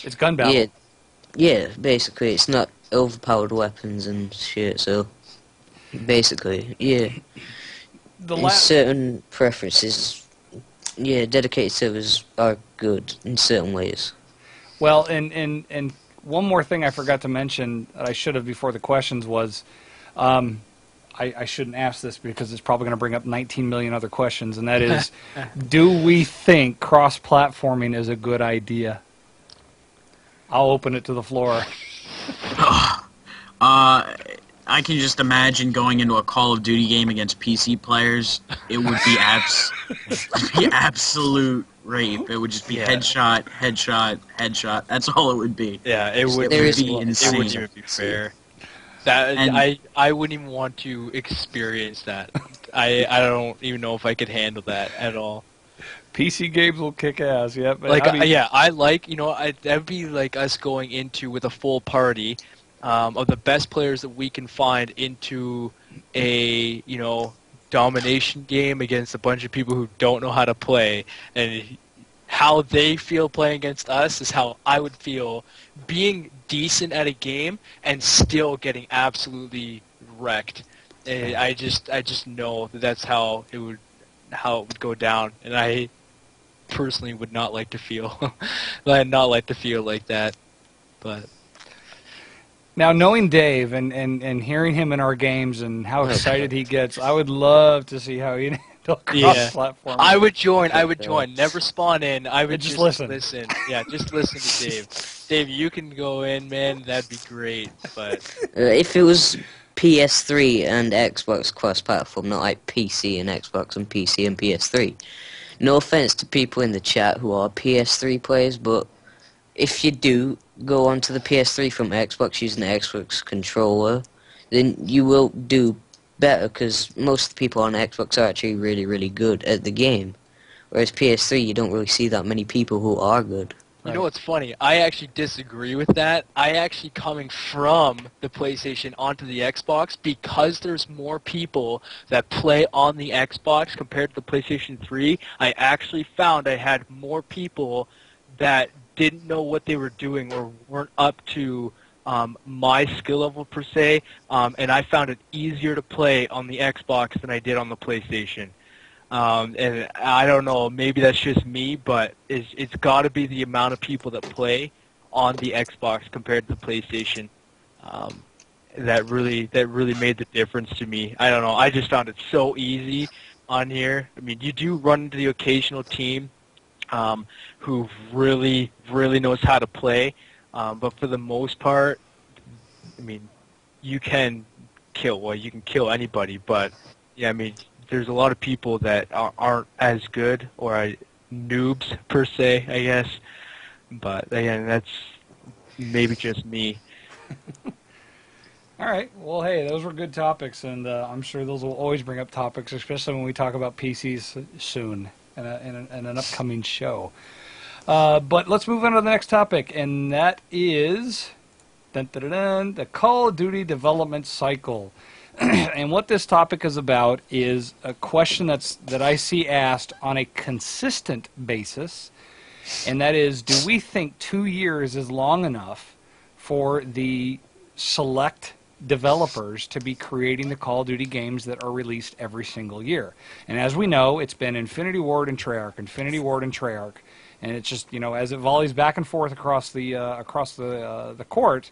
It's gun battle. Yeah, basically. It's not overpowered weapons and shit, so... Basically, yeah. Certain preferences, yeah, dedicated servers are good in certain ways. Well, and one more thing I forgot to mention that I should have before the questions was... I shouldn't ask this because it's probably going to bring up 19 million other questions, and that is, do we think cross-platforming is a good idea? I'll open it to the floor. I I can just imagine going into a Call of Duty game against PC players. It would be absolute rape. It would just be headshot, headshot, headshot. That's all it would be. Yeah, it would be insane. It wouldn't even be fair. I wouldn't even want to experience that. I don't even know if I could handle that at all. PC games will kick ass, yeah. But Like, I mean, I like, that'd be like us going into with a full party of the best players that we can find into a, domination game against a bunch of people who don't know how to play, and how they feel playing against us is how I would feel being decent at a game and still getting absolutely wrecked. And I just know that that's how it would go down, and I personally would not like to feel like that. But now, knowing Dave and hearing him in our games and how excited he gets, I would love to see how he'd handle cross-platform. I would join. Never spawn in. I would just listen. Yeah, just listen to Dave. Dave, you can go in, man. That'd be great. But if it was PS3 and Xbox cross-platform, not like PC and Xbox and PC and PS3. No offense to people in the chat who are PS3 players, but if you do go onto the PS3 from Xbox using the Xbox controller, then you will do better, because most of the people on Xbox are actually really, really good at the game. Whereas PS3, you don't really see that many people who are good. You know what's funny? I actually disagree with that. I actually, coming from the PlayStation onto the Xbox, because there's more people that play on the Xbox compared to the PlayStation 3, I actually found I had more people that didn't know what they were doing or weren't up to my skill level per se, and I found it easier to play on the Xbox than I did on the PlayStation. And I don't know, maybe that's just me, but it's got to be the amount of people that play on the Xbox compared to the PlayStation that really made the difference to me. I don't know, I just found it so easy on here. I mean, you do run into the occasional team who really knows how to play, but for the most part, I mean, you can kill anybody, but yeah, I mean, there's a lot of people that aren't as good, or are noobs per se, I guess. But again, that's maybe just me. All right. Well, hey, those were good topics, and I'm sure those will always bring up topics, especially when we talk about PCs soon in an upcoming show. But let's move on to the next topic, and that is the Call of Duty development cycle. And what this topic is about is a question that I see asked on a consistent basis, and that is, do we think 2 years is long enough for the select developers to be creating the Call of Duty games that are released every single year? And as we know, it's been Infinity Ward and Treyarch, Infinity Ward and Treyarch, and it's just, as it volleys back and forth across the court,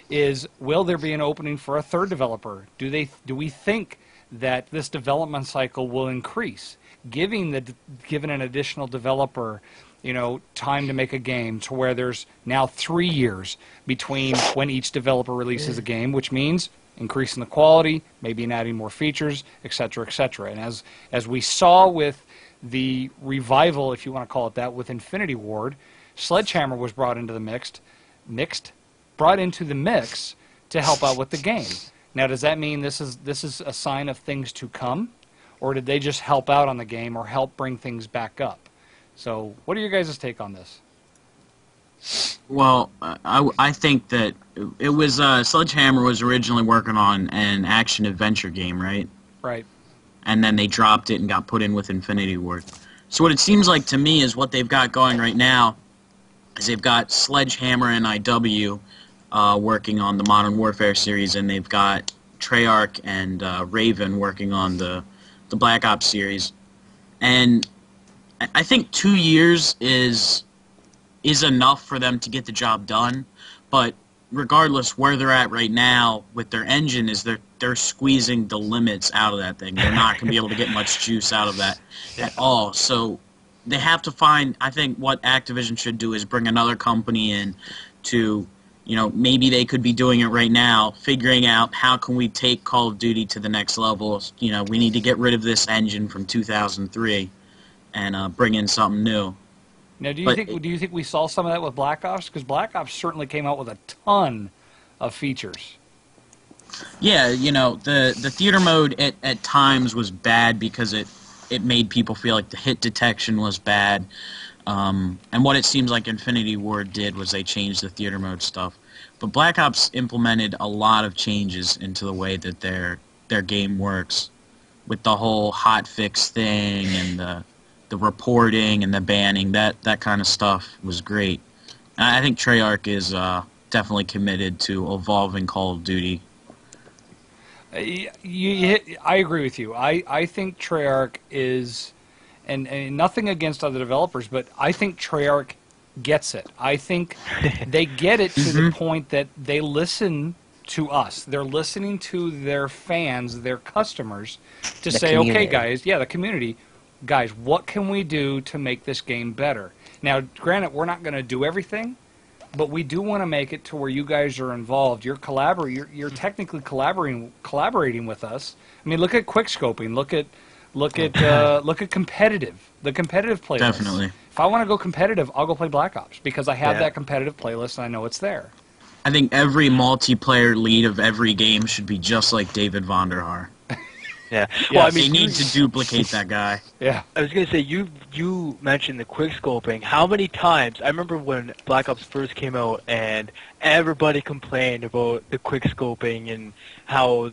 is, will there be an opening for a third developer? Do we think that this development cycle will increase, giving an additional developer, time to make a game, to where there's now 3 years between when each developer releases a game, which means increasing the quality, maybe adding more features, etc., etc. And as we saw with the revival, if you want to call it that, with Infinity Ward, Sledgehammer was brought into the mix to help out with the game. Now, does that mean this is a sign of things to come, or did they just help out on the game or help bring things back up? So, what are your guys' take on this? Well, I think that it was Sledgehammer was originally working on an action adventure game, right? Right. And then they dropped it and got put in with Infinity Ward. So what it seems like to me is what they've got going right now is they've got Sledgehammer and IW working on the Modern Warfare series, and they've got Treyarch and Raven working on the Black Ops series. And I think 2 years is enough for them to get the job done, but regardless where they're at right now with their engine, is they're squeezing the limits out of that thing. They're not going to be able to get much juice out of that at all. So they have to find, I think what Activision should do is bring another company in to maybe they could be doing it right now, figuring out how can we take Call of Duty to the next level. We need to get rid of this engine from 2003 and bring in something new. Now, do you think we saw some of that with Black Ops? Because Black Ops certainly came out with a ton of features. Yeah, the theater mode at times was bad because it made people feel like the hit detection was bad. And what it seems like Infinity Ward did was they changed the theater mode stuff. But Black Ops implemented a lot of changes into the way that their game works, with the whole hotfix thing and the reporting and the banning. That kind of stuff was great. And I think Treyarch is definitely committed to evolving Call of Duty. I agree with you. I think Treyarch is... And nothing against other developers, but I think Treyarch gets it. I think they get it to the point that they listen to us. They're listening to their fans, their customers, to say, community. Okay, guys, the community, guys, what can we do to make this game better? Now, granted, we're not going to do everything, but we do want to make it to where you guys are involved. You're technically collaborating with us. I mean, look at quickscoping. Look at competitive. The competitive playlist. Definitely. If I want to go competitive, I'll go play Black Ops because I have that competitive playlist and I know it's there. I think every multiplayer lead of every game should be just like David Vonderhaar. Yeah. Well, they need to duplicate that guy. Yeah. I was gonna say you mentioned the quickscoping. How many times? I remember when Black Ops first came out, and everybody complained about the quickscoping and how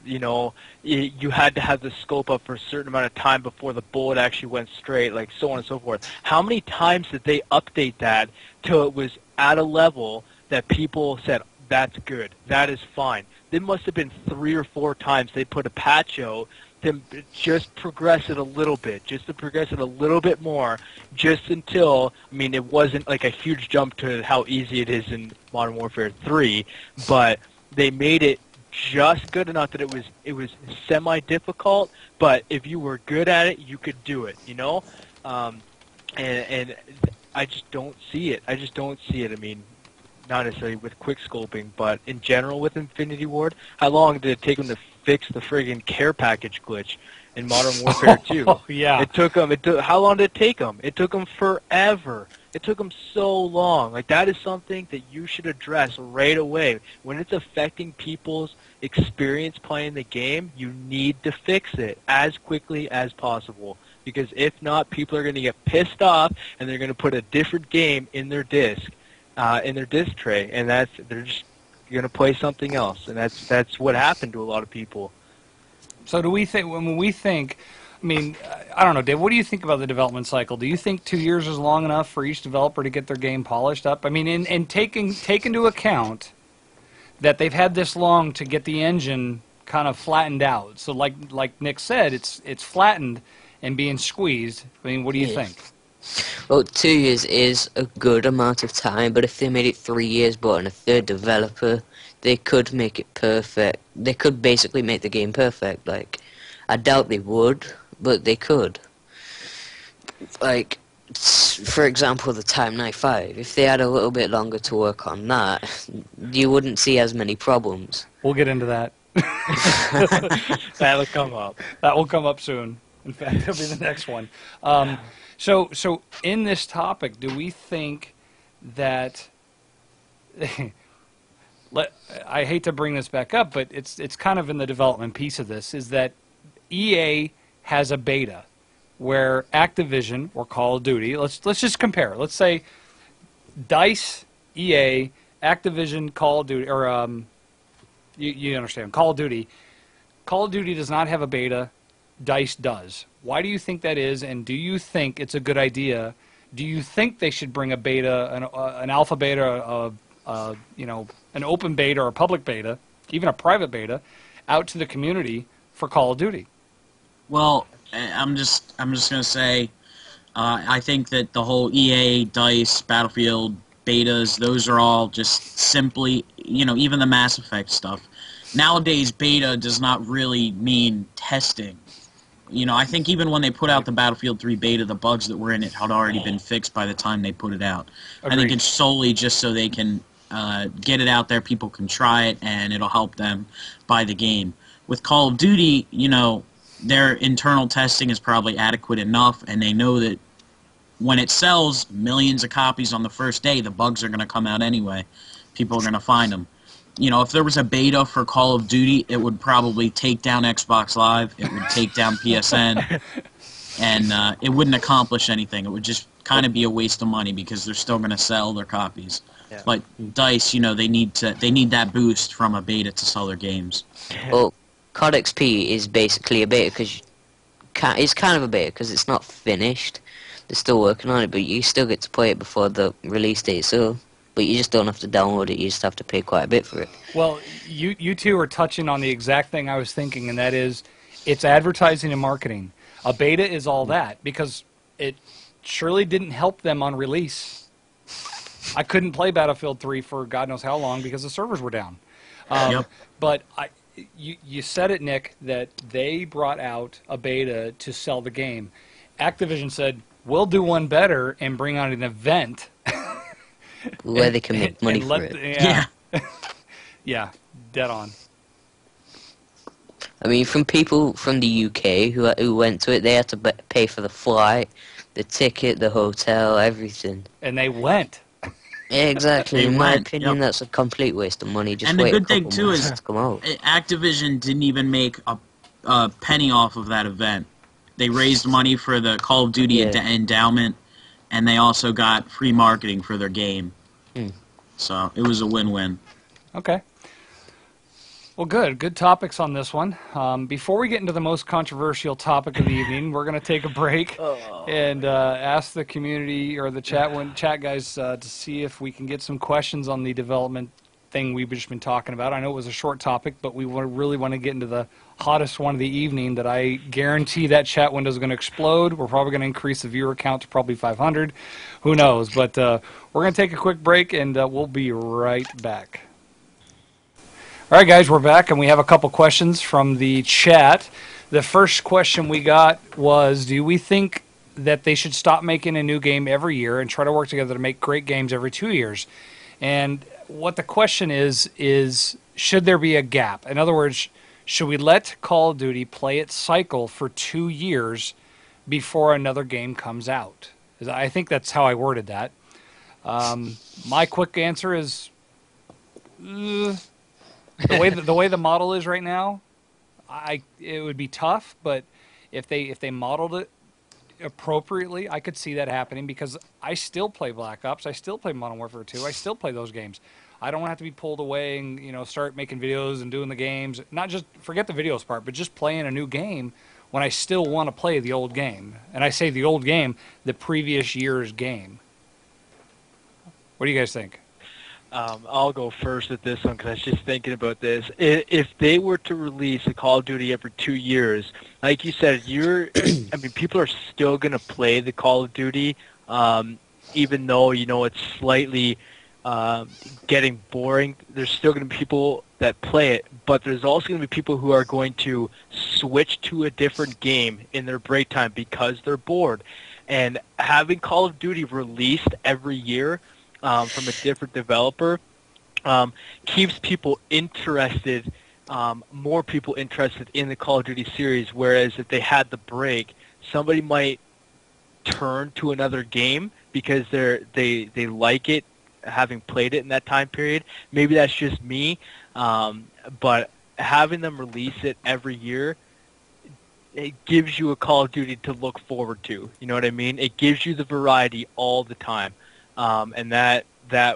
you had to have the scope up for a certain amount of time before the bullet actually went straight, like so on and so forth. How many times did they update that till it was at a level that people said that's good, that is fine? There must have been 3 or 4 times they put a patch out to just progress it a little bit, just to progress it a little bit more, just until, it wasn't like a huge jump to how easy it is in Modern Warfare 3, but they made it just good enough that it was semi-difficult, but if you were good at it, you could do it, and I just don't see it. Not necessarily with quickscoping, but in general with Infinity Ward. How long did it take them to fix the friggin' care package glitch in Modern Warfare 2? Oh, yeah. How long did it take them? It took them forever. It took them so long. Like, that is something that you should address right away. When it's affecting people's experience playing the game, you need to fix it as quickly as possible. Because if not, people are going to get pissed off, and they're going to put a different game in their disc tray, and they're just going to play something else, and that's what happened to a lot of people. So do we think, when we think, I don't know, Dave, what do you think about the development cycle? Do you think 2 years is long enough for each developer to get their game polished up? And take into account that they've had this long to get the engine kind of flattened out. So like Nick said, it's flattened and being squeezed. What do you think? Well, 2 years is a good amount of time, but if they made it 3 years, but on a third developer, they could make it perfect. They could basically make the game perfect. Like, I doubt they would, but they could. Like, for example, the Time Knife 5. If they had a little bit longer to work on that, you wouldn't see as many problems. We'll get into that. That'll come up. That will come up soon. In fact, that'll be the next one. So in this topic, do we think that I hate to bring this back up, but it's kind of in the development piece of this, is that EA has a beta where Activision or Call of Duty, let's just compare. Let's say DICE, EA, Activision, Call of Duty, or you understand, Call of Duty. Call of Duty does not have a beta. DICE does. Why do you think that is, and do you think it's a good idea? Do you think they should bring a beta, an alpha beta, an open beta or a public beta, even a private beta, out to the community for Call of Duty? Well, I'm just gonna say, I think that the whole EA, DICE, Battlefield betas, those are all just simply, even the Mass Effect stuff. Nowadays, beta does not really mean testing. I think even when they put out the Battlefield 3 beta, the bugs that were in it had already been fixed by the time they put it out. Agreed. I think it's solely just so they can get it out there. People can try it, and it'll help them buy the game. With Call of Duty, you know, their internal testing is probably adequate enough, and they know that when it sells millions of copies on the first day, the bugs are going to come out anyway. People are going to find them. You know, if there was a beta for Call of Duty, it would probably take down Xbox Live, it would take down PSN, and it wouldn't accomplish anything. It would just kind of be a waste of money because they're still going to sell their copies. Yeah. But DICE, you know, they need that boost from a beta to sell their games. Well, COD XP is basically a beta because it's kind of a beta because it's not finished. They're still working on it, but you still get to play it before the release date. So, but you just don't have to download it. You just have to pay quite a bit for it. Well, you two are touching on the exact thing I was thinking, and that is, it's advertising and marketing. A beta is all that because it surely didn't help them on release. I couldn't play Battlefield 3 for God knows how long because the servers were down. Yep. But you said it, Nick, that they brought out a beta to sell the game. Activision said, we'll do one better and bring out an event. Where they can make money for it. Yeah. Yeah, dead on. I mean, from people from the UK who went to it, they had to pay for the flight, the ticket, the hotel, everything. And they went. Yeah, exactly. In my opinion, that's a complete waste of money. Just and wait the good thing too is to come out. Activision didn't even make a penny off of that event. They raised money for the Call of Duty endowment, and they also got free marketing for their game. So it was a win-win. Okay. Well, good topics on this one. Before we get into the most controversial topic of the evening, we're going to take a break and ask the community or the chat guys to see if we can get some questions on the development thing we've just been talking about. I know it was a short topic, but we really want to get into the hottest one of the evening that I guarantee that chat window is going to explode. We're probably going to increase the viewer count to probably 500. Who knows? But we're going to take a quick break, and we'll be right back. All right, guys, we're back, and we have a couple questions from the chat. The first question we got was, do we think that they should stop making a new game every year and try to work together to make great games every 2 years? And what the question is should there be a gap? In other words, should we let Call of Duty play its cycle for 2 years before another game comes out? I think that's how I worded that. My quick answer is the way the model is right now, it would be tough. But if they modeled it appropriately, I could see that happening because I still play Black Ops, I still play Modern Warfare 2, I still play those games. I don't have to be pulled away and start making videos and doing the games. Not just forget the videos part, but just playing a new game when I still want to play the old game. And I say the old game, the previous year's game. What do you guys think? I'll go first with this one because I was just thinking about this. If they were to release a Call of Duty every 2 years, like you said, I mean, people are still going to play the Call of Duty, even though, it's slightly getting boring. There's still going to be people that play it, but there's also going to be people who are going to switch to a different game in their break time because they're bored. And having Call of Duty released every year from a different developer keeps people interested, more people interested in the Call of Duty series, whereas if they had the break, somebody might turn to another game because they like it, having played it in that time period. Maybe that's just me, but having them release it every year, it gives you a Call of Duty to look forward to. You know what I mean? It gives you the variety all the time. And that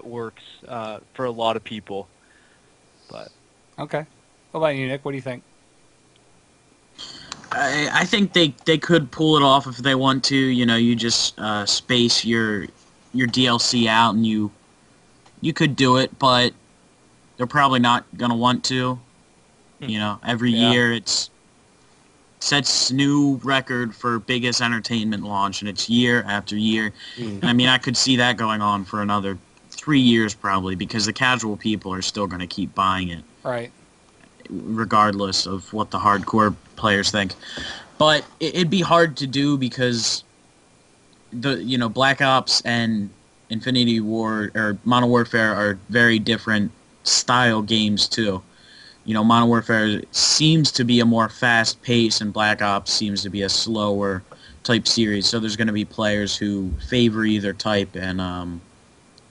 works for a lot of people. But okay, what about you, Nick? What do you think? I think they could pull it off if they want to. You just space your DLC out, and you could do it, but they're probably not gonna want to. Every year it sets new record for biggest entertainment launch, and it's year after year. I mean, I could see that going on for another 3 years probably, because the casual people are still going to keep buying it, right? Regardless of what the hardcore players think. But it'd be hard to do because Black Ops and Infinity War or Modern Warfare are very different style games too. You know, Modern Warfare seems to be a more fast pace, and Black Ops seems to be a slower type series. So there's going to be players who favor either type, and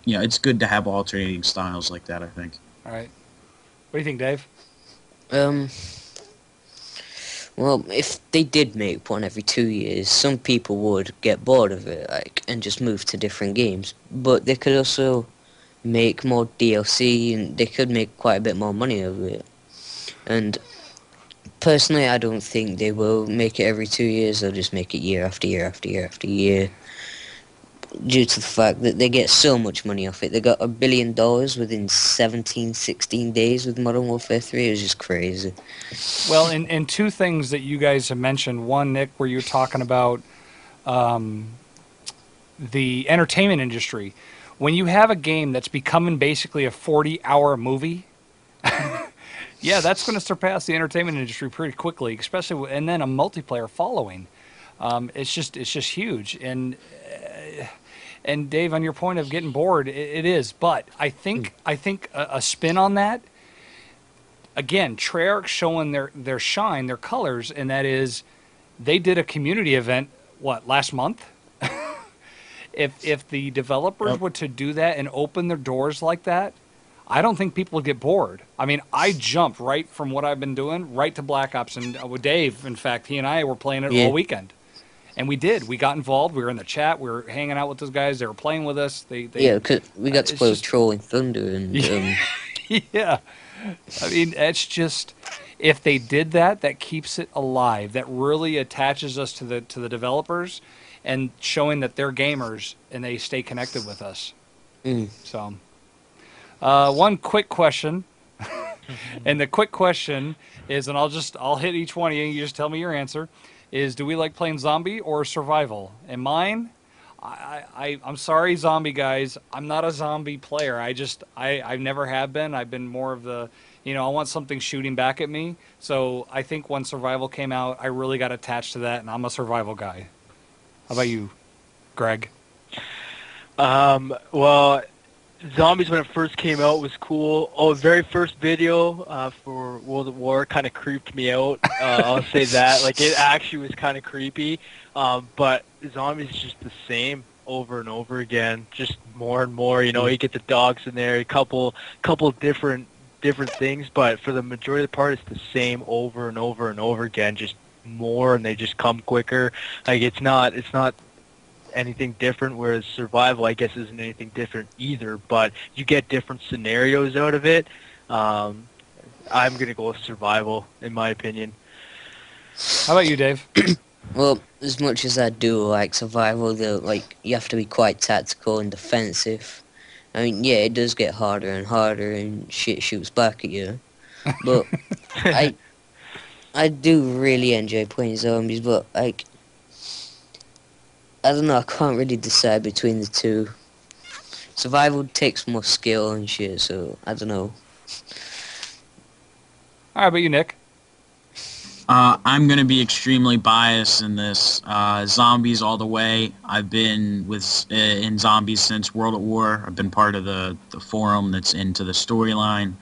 you know, it's good to have alternating styles like that, I think. All right. What do you think, Dave? Well, if they did make one every 2 years, some people would get bored of it, like, and just move to different games. But they could also make more DLC, and they could make quite a bit more money of it. And personally, I don't think they will make it every 2 years. They'll just make it year after year after year after year, due to the fact that they get so much money off it. They got $1 billion within 17, 16 days with Modern Warfare 3. It was just crazy. Well, and two things that you guys have mentioned. One, Nick, where you're talking about the entertainment industry. When you have a game that's becoming basically a 40-hour movie, yeah, that's going to surpass the entertainment industry pretty quickly, especially, and then a multiplayer following. It's just huge. And Dave, on your point of getting bored, it is. But I think a spin on that, again, Treyarch showing their shine, their colors, and that is they did a community event, last month? If the developers were to do that and open their doors like that, I don't think people would get bored. I mean, I jumped right from what I've been doing right to Black Ops, and with Dave, in fact, he and I were playing it all weekend. And we did. We got involved. We were in the chat. We were hanging out with those guys. They were playing with us. Yeah, cause we got to play with Trolling Thunder. And, yeah. I mean, it's just, if they did that, that keeps it alive. That really attaches us to the developers and showing that they're gamers and they stay connected with us. So, one quick question. And the quick question is, and I'll hit each one of you and you just tell me your answer. Is, do we like playing zombie or survival? And mine, I'm sorry, zombie guys. I'm not a zombie player. I never have been. I've been more of the, I want something shooting back at me. So I think when survival came out, I really got attached to that, and I'm a survival guy. How about you, Greg? Well, Zombies, when it first came out, was cool. Oh, the very first video for World at War kind of creeped me out. I'll say that. Like, it actually was kind of creepy. But Zombies is just the same over and over again. Just more and more. You get the dogs in there, a couple different things. But for the majority of the part, it's the same over and over and over again. Just more, and they just come quicker. Like, it's not anything different, whereas survival, I guess, isn't anything different either, but you get different scenarios out of it. I'm going to go with survival, in my opinion. How about you, Dave? Well, as much as I do like survival, you have to be quite tactical and defensive. I mean, yeah, it does get harder and harder, and shit shoots back at you. But I do really enjoy playing zombies, but, I don't know, I can't really decide between the two. Survival takes more skill and shit, so I don't know. All right, but you, Nick? I'm going to be extremely biased in this. Zombies all the way. I've been in Zombies since World at War. I've been part of the forum that's into the storyline.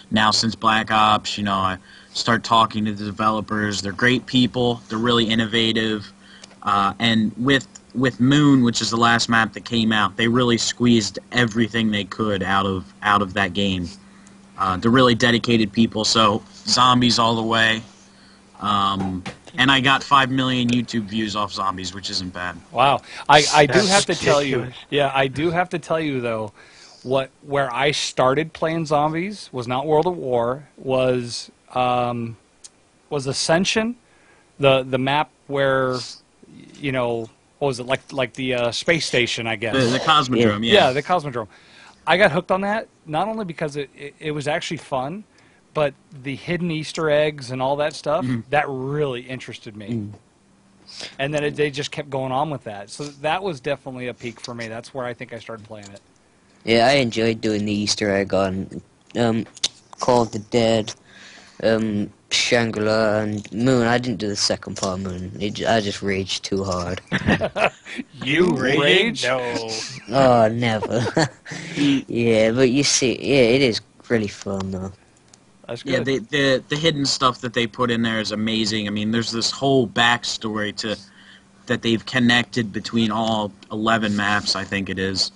Now since Black Ops, I start talking to the developers. They're great people. They're really innovative. And with Moon, which is the last map that came out, they really squeezed everything they could out of that game. They're really dedicated people, so Zombies all the way. And I got 5 million YouTube views off Zombies, which isn't bad. Wow. I do have to tell you, I do have to tell you, though, where I started playing Zombies was not World at War, was Ascension, the map where, what was it, like the space station, I guess. The Cosmodrome, yeah. Yeah, the Cosmodrome. I got hooked on that, not only because it was actually fun, but the hidden Easter eggs and all that stuff, that really interested me. And then they just kept going on with that. So that was definitely a peak for me. That's where I think I started playing it. Yeah, I enjoyed doing the Easter egg on Call of the Dead. Shangri-La and Moon. I didn't do the second part of Moon. I just raged too hard. You rage? No. Oh, never. Yeah, but you see, yeah, it is really fun though. That's Yeah, good. the hidden stuff that they put in there is amazing. I mean, there's this whole backstory to that they've connected between all 11 maps, I think it is.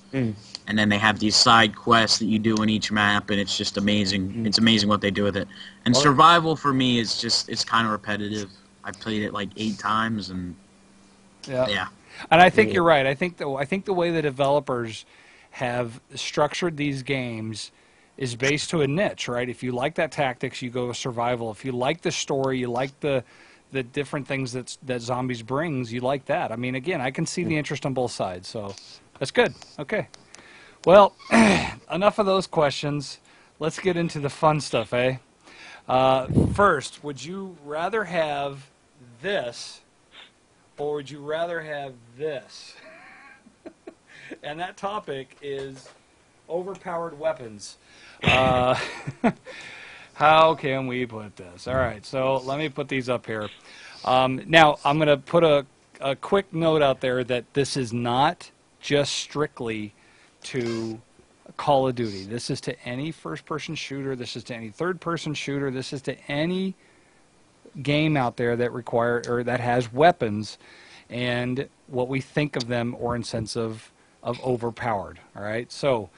And then they have these side quests that you do in each map, and it's just amazing. It's amazing what they do with it. And survival for me is just, it's kind of repetitive. I've played it like 8 times, and yeah. And I think you're right. I think the way the developers have structured these games is based to a niche, right? If you like that tactics, you go with survival. If you like the story, you like the different things that zombies brings, you like that. I mean, again, I can see the interest on both sides, so that's good. Okay. Well, enough of those questions. Let's get into the fun stuff, eh? First, would you rather have this, or would you rather have this? And that topic is overpowered weapons. How can we put this? All right, so let me put these up here. Now, I'm going to put a quick note out there that this is not just strictly to Call of Duty. This is to any first-person shooter. This is to any third-person shooter. This is to any game out there that has weapons and what we think of them or in sense of overpowered. All right, so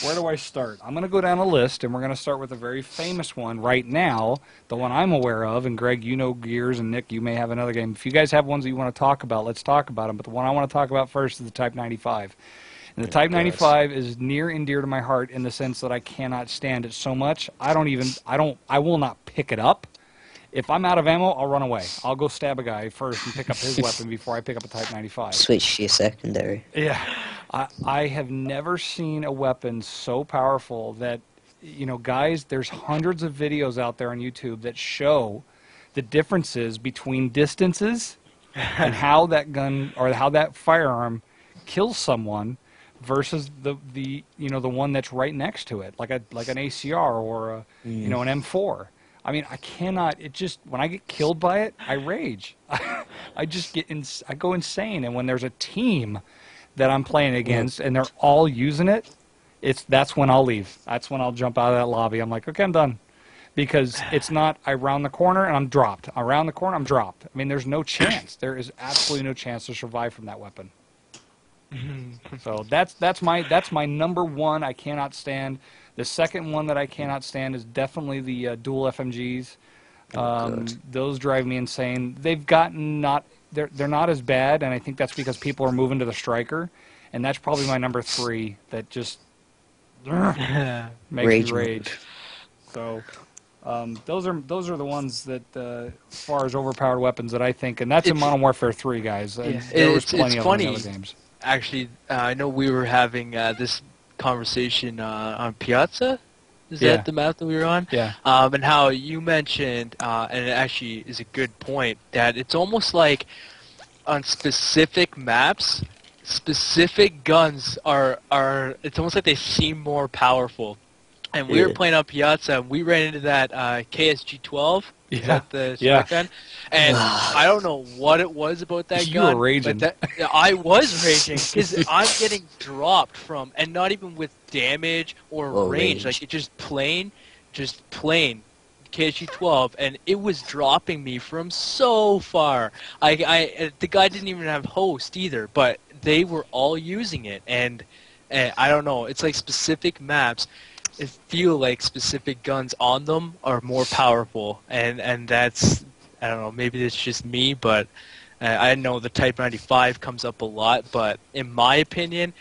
where do I start? I'm going to go down a list, and we're going to start with a very famous one right now, the one I'm aware of. And Greg, you know Gears, and Nick, you may have another game. If you guys have ones that you want to talk about, let's talk about them. But the one I want to talk about first is the Type 95. And the Type 95 is near and dear to my heart in the sense that I cannot stand it so much. I will not pick it up. If I'm out of ammo, I'll run away. I'll go stab a guy first and pick up his weapon before I pick up a Type 95. Switch to your secondary. Yeah. I have never seen a weapon so powerful that, you know, guys, there's hundreds of videos out there on YouTube that show the differences between distances and how that gun or how that firearm kills someone versus the one that's right next to it, like an ACR or an M4. I mean, I cannot. It just when I get killed by it, I rage. I just I go insane. And when there's a team that I'm playing against and they're all using it, that's when I'll leave. That's when I'll jump out of that lobby. I'm like, okay, I'm done, because it's not I round the corner and I'm dropped. Around the corner, I'm dropped. I mean, there's no chance. There is absolutely no chance to survive from that weapon. So that's my number one I cannot stand. The second one that I cannot stand is definitely the dual FMGs. Those drive me insane. They've gotten they're not as bad, and I think that's because people are moving to the striker, and that's probably my number 3 that just makes me rage. So those are the ones that as far as overpowered weapons that I think, and that's in Modern Warfare 3, guys. Yeah, there was plenty of funny. them in other games. Actually, I know we were having this conversation on Piazza. Is that the map that we were on? Yeah. And how you mentioned, and it actually is a good point, that it's almost like on specific maps, specific guns are it's almost like they seem more powerful. And we were playing on Piazza, and we ran into that KSG-12. Is that the shotgun? And I don't know what it was about that gun. You were raging. But I was raging because I'm getting dropped from, and not even with damage or range. Like, it's just plain KSG-12, and it was dropping me from so far. The guy didn't even have host either, but they were all using it. And I don't know. It's like specific maps. It feel like specific guns on them are more powerful, and that's, I don't know, maybe it's just me, but I know the Type 95 comes up a lot, but in my opinion,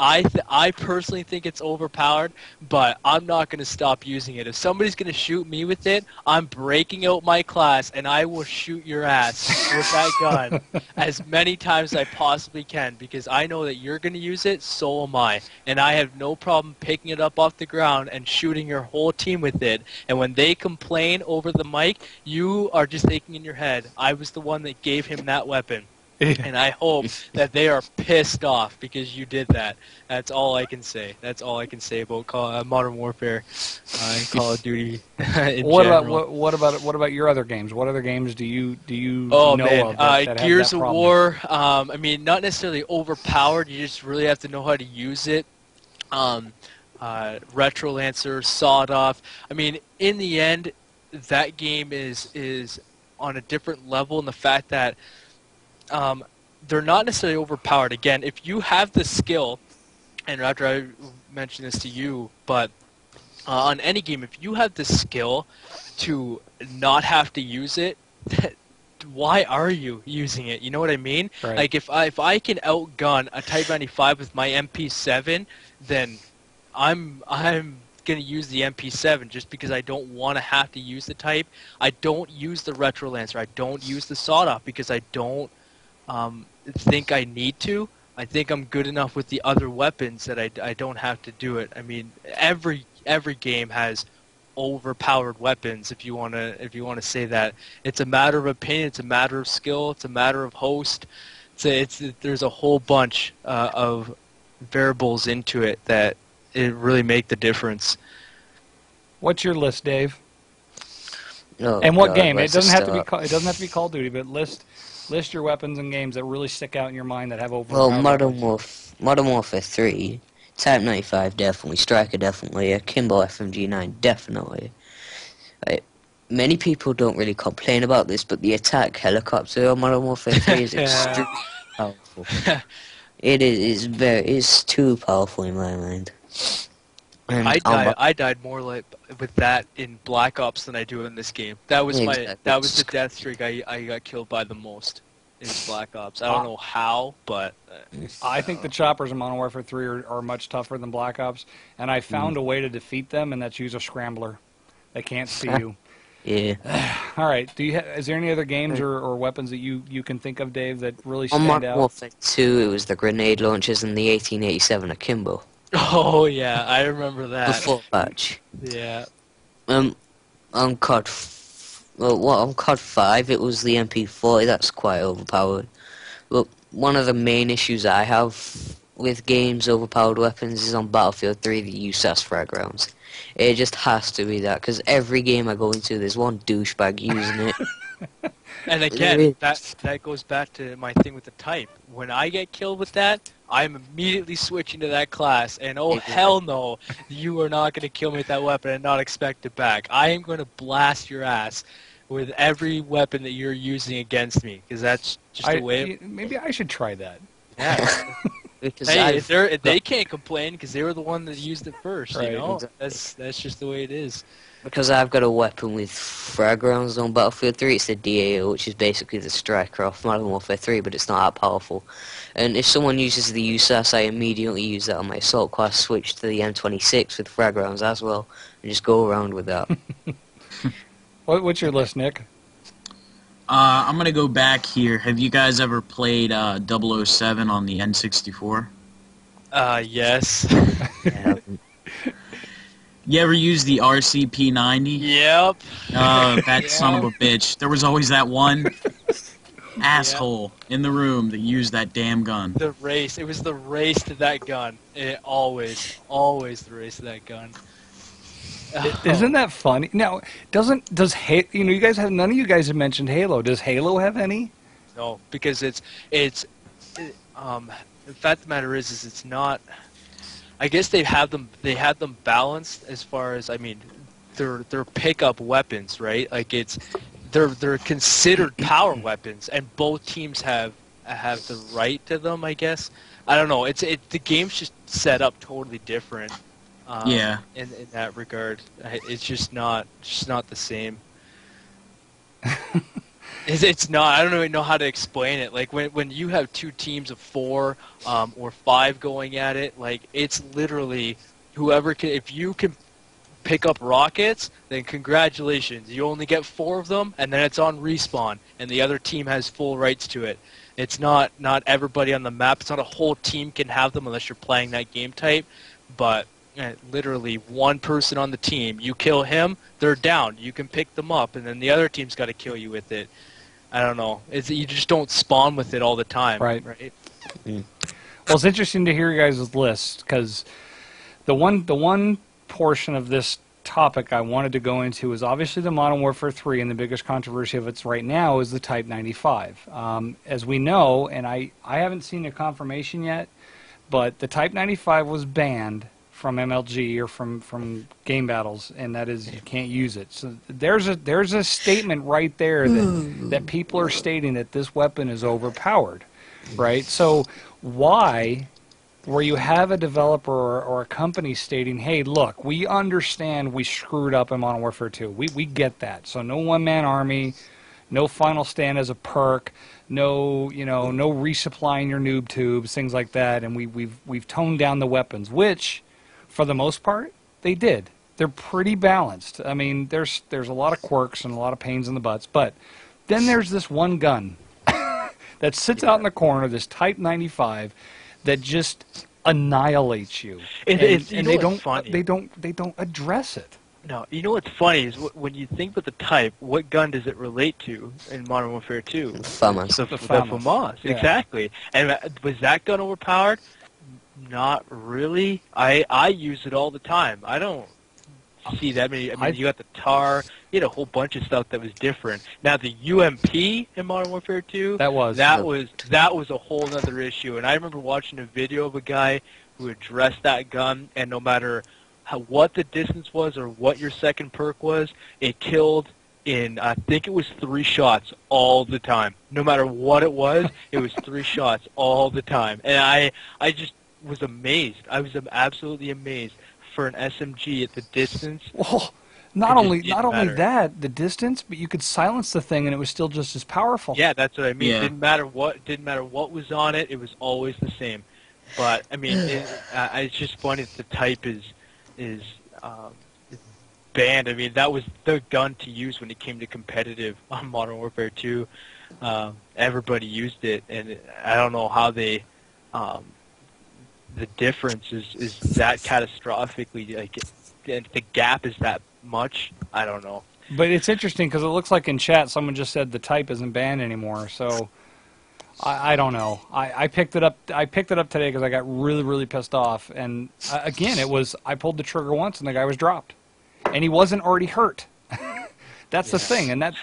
I personally think it's overpowered, but I'm not going to stop using it. If somebody's going to shoot me with it, I'm breaking out my class, and I will shoot your ass with that gun as many times as I possibly can, because I know that you're going to use it, so am I. And I have no problem picking it up off the ground and shooting your whole team with it. And when they complain over the mic, you are just thinking in your head, I was the one that gave him that weapon. And I hope that they are pissed off because you did that. That's all I can say. That's all I can say about Modern Warfare and Call of Duty in general. What about your other games? What other games do you Oh know man, of that have Gears that of problem? War. I mean, not necessarily overpowered. You just really have to know how to use it. Retrolancer, Sawed Off. I mean, in the end, that game is on a different level in the fact that they're not necessarily overpowered. Again, if you have the skill, and Raptor, I mentioned this to you, but on any game, if you have the skill to not have to use it, why are you using it? You know what I mean? Right. Like if I can outgun a Type 95 with my MP7, then I'm gonna use the MP7 just because I don't want to have to use the Type. I don't use the Retrolancer. I don't use the Sawed Off because I don't think I need to. I think I'm good enough with the other weapons that I don't have to do it. I mean, every game has overpowered weapons. If you wanna say that, it's a matter of opinion. It's a matter of skill. It's a matter of host. There's a whole bunch of variables into it that it really make the difference. What's your list, Dave? Oh, And what God, game? where's It doesn't the have to be. start? It doesn't have to be Call of Duty, but list your weapons and games that really stick out in your mind that have Well, overpowered weapons. Modern Warfare 3, Type 95 definitely, Striker definitely, Kimbo FMG9 definitely. Like, many people don't really complain about this, but the attack helicopter on Modern Warfare 3 is extremely powerful. It's too powerful in my mind. And I died more like with that in Black Ops than I do in this game. That was Exactly. that was the death streak I got killed by the most in Black Ops. I don't know how, but I think the choppers in Modern Warfare 3 are much tougher than Black Ops, and I found a way to defeat them, and that's use a scrambler. They can't see you. Yeah. All right. Is there any other games or weapons that you can think of, Dave, that really On stand Modern out? Warfare 2, it was the grenade launchers and the 1887 Akimbo. oh yeah, I remember The that. full patch. Yeah. On COD 5, it was the MP40. That's quite overpowered. But one of the main issues I have with games overpowered weapons is on Battlefield 3, the USAS frag rounds. It just has to be that, because every game I go into, there's one douchebag using it. And again, that goes back to my thing with the Type. When I get killed with that, I'm immediately switching to that class, and oh hell no, you are not going to kill me with that weapon and not expect it back. I am going to blast your ass with every weapon that you're using against me, because that's just the way. Maybe I should try that. Yeah. Because Hey, they can't complain because they were the one that used it first. Right, You know, exactly. that's just the way it is. Because I've got a weapon with frag rounds on Battlefield 3, it's the DAO, which is basically the striker off Modern Warfare 3, but it's not that powerful. And if someone uses the USAS, I immediately use that on my assault class, switch to the M26 with frag rounds as well, and just go around with that. What's your list, Nick? I'm gonna go back here. Have you guys ever played 007 on the N64? Yes. Yeah. You ever use the RCP-90? Yep. That son of a bitch. There was always that one asshole in the room that used that damn gun. The race. It was the race to that gun. Always the race to that gun. Isn't that funny? Now, does Halo? You know, none of you guys have mentioned Halo. Does Halo have any? No, because the fact of the matter is it's not. I guess they had them balanced as far as, I mean, they're pickup weapons, right? Like they're considered power weapons, and both teams have the right to them. I guess I don't know. The game's just set up totally different. Yeah. In that regard, it's just not the same. It's not. I don't even know how to explain it. Like when you have two teams of 4 or 5 going at it, like it's literally whoever can. If you can pick up rockets, then congratulations. You only get 4 of them, and then it's on respawn, and the other team has full rights to it. It's not everybody on the map. It's not a whole team can have them unless you're playing that game type, but. Literally one person on the team, you kill him, they're down. You can pick them up, and then the other team's got to kill you with it. I don't know. You just don't spawn with it all the time. Right. Mm. Well, it's interesting to hear you guys' list, because the one portion of this topic I wanted to go into is obviously the Modern Warfare 3, and the biggest controversy of it right now is the Type 95. As we know, and I haven't seen a confirmation yet, but the Type 95 was banned from MLG or from game battles, and that is you can't use it. So there's a statement right there that people are stating that this weapon is overpowered, right? So why, where you have a developer or a company stating, hey, look, we understand we screwed up in Modern Warfare 2. We get that. So no one-man army, no final stand as a perk, no resupplying your noob tubes, things like that, and we've toned down the weapons, which, for the most part, they did. They're pretty balanced. I mean, there's a lot of quirks and a lot of pains in the butts, but then there's this one gun that sits out in the corner, this Type 95, that just annihilates you. And they don't address it. No, you know what's funny is when you think about the Type, what gun does it relate to in Modern Warfare 2? FAMAS. The FAMAS. FAMAS, Yeah. exactly. And was that gun overpowered? Not really. I use it all the time. I don't see that many. I mean, you got the TAR. You had a whole bunch of stuff that was different. Now the UMP in Modern Warfare 2. That was a whole other issue. And I remember watching a video of a guy who addressed that gun, and no matter what the distance was or what your second perk was, it killed in, I think it was 3 shots all the time. No matter what it was 3 shots all the time. And I just was amazed. I was absolutely amazed for an SMG at the distance. Well, not only that, the distance, but you could silence the thing and it was still just as powerful. Yeah, that's what I mean. Yeah. Didn't matter what was on it. It was always the same. But I mean, it's just funny that the Type is banned. I mean, that was the gun to use when it came to competitive on Modern Warfare 2. Everybody used it, and I don't know how they. The difference is that catastrophically, like, the gap is that much. I don't know. But it's interesting because it looks like in chat someone just said the Type isn't banned anymore. So I don't know. I picked it up. I picked it up today because I got really pissed off. And again, I pulled the trigger once and the guy was dropped, and he wasn't already hurt. That's the thing, and that's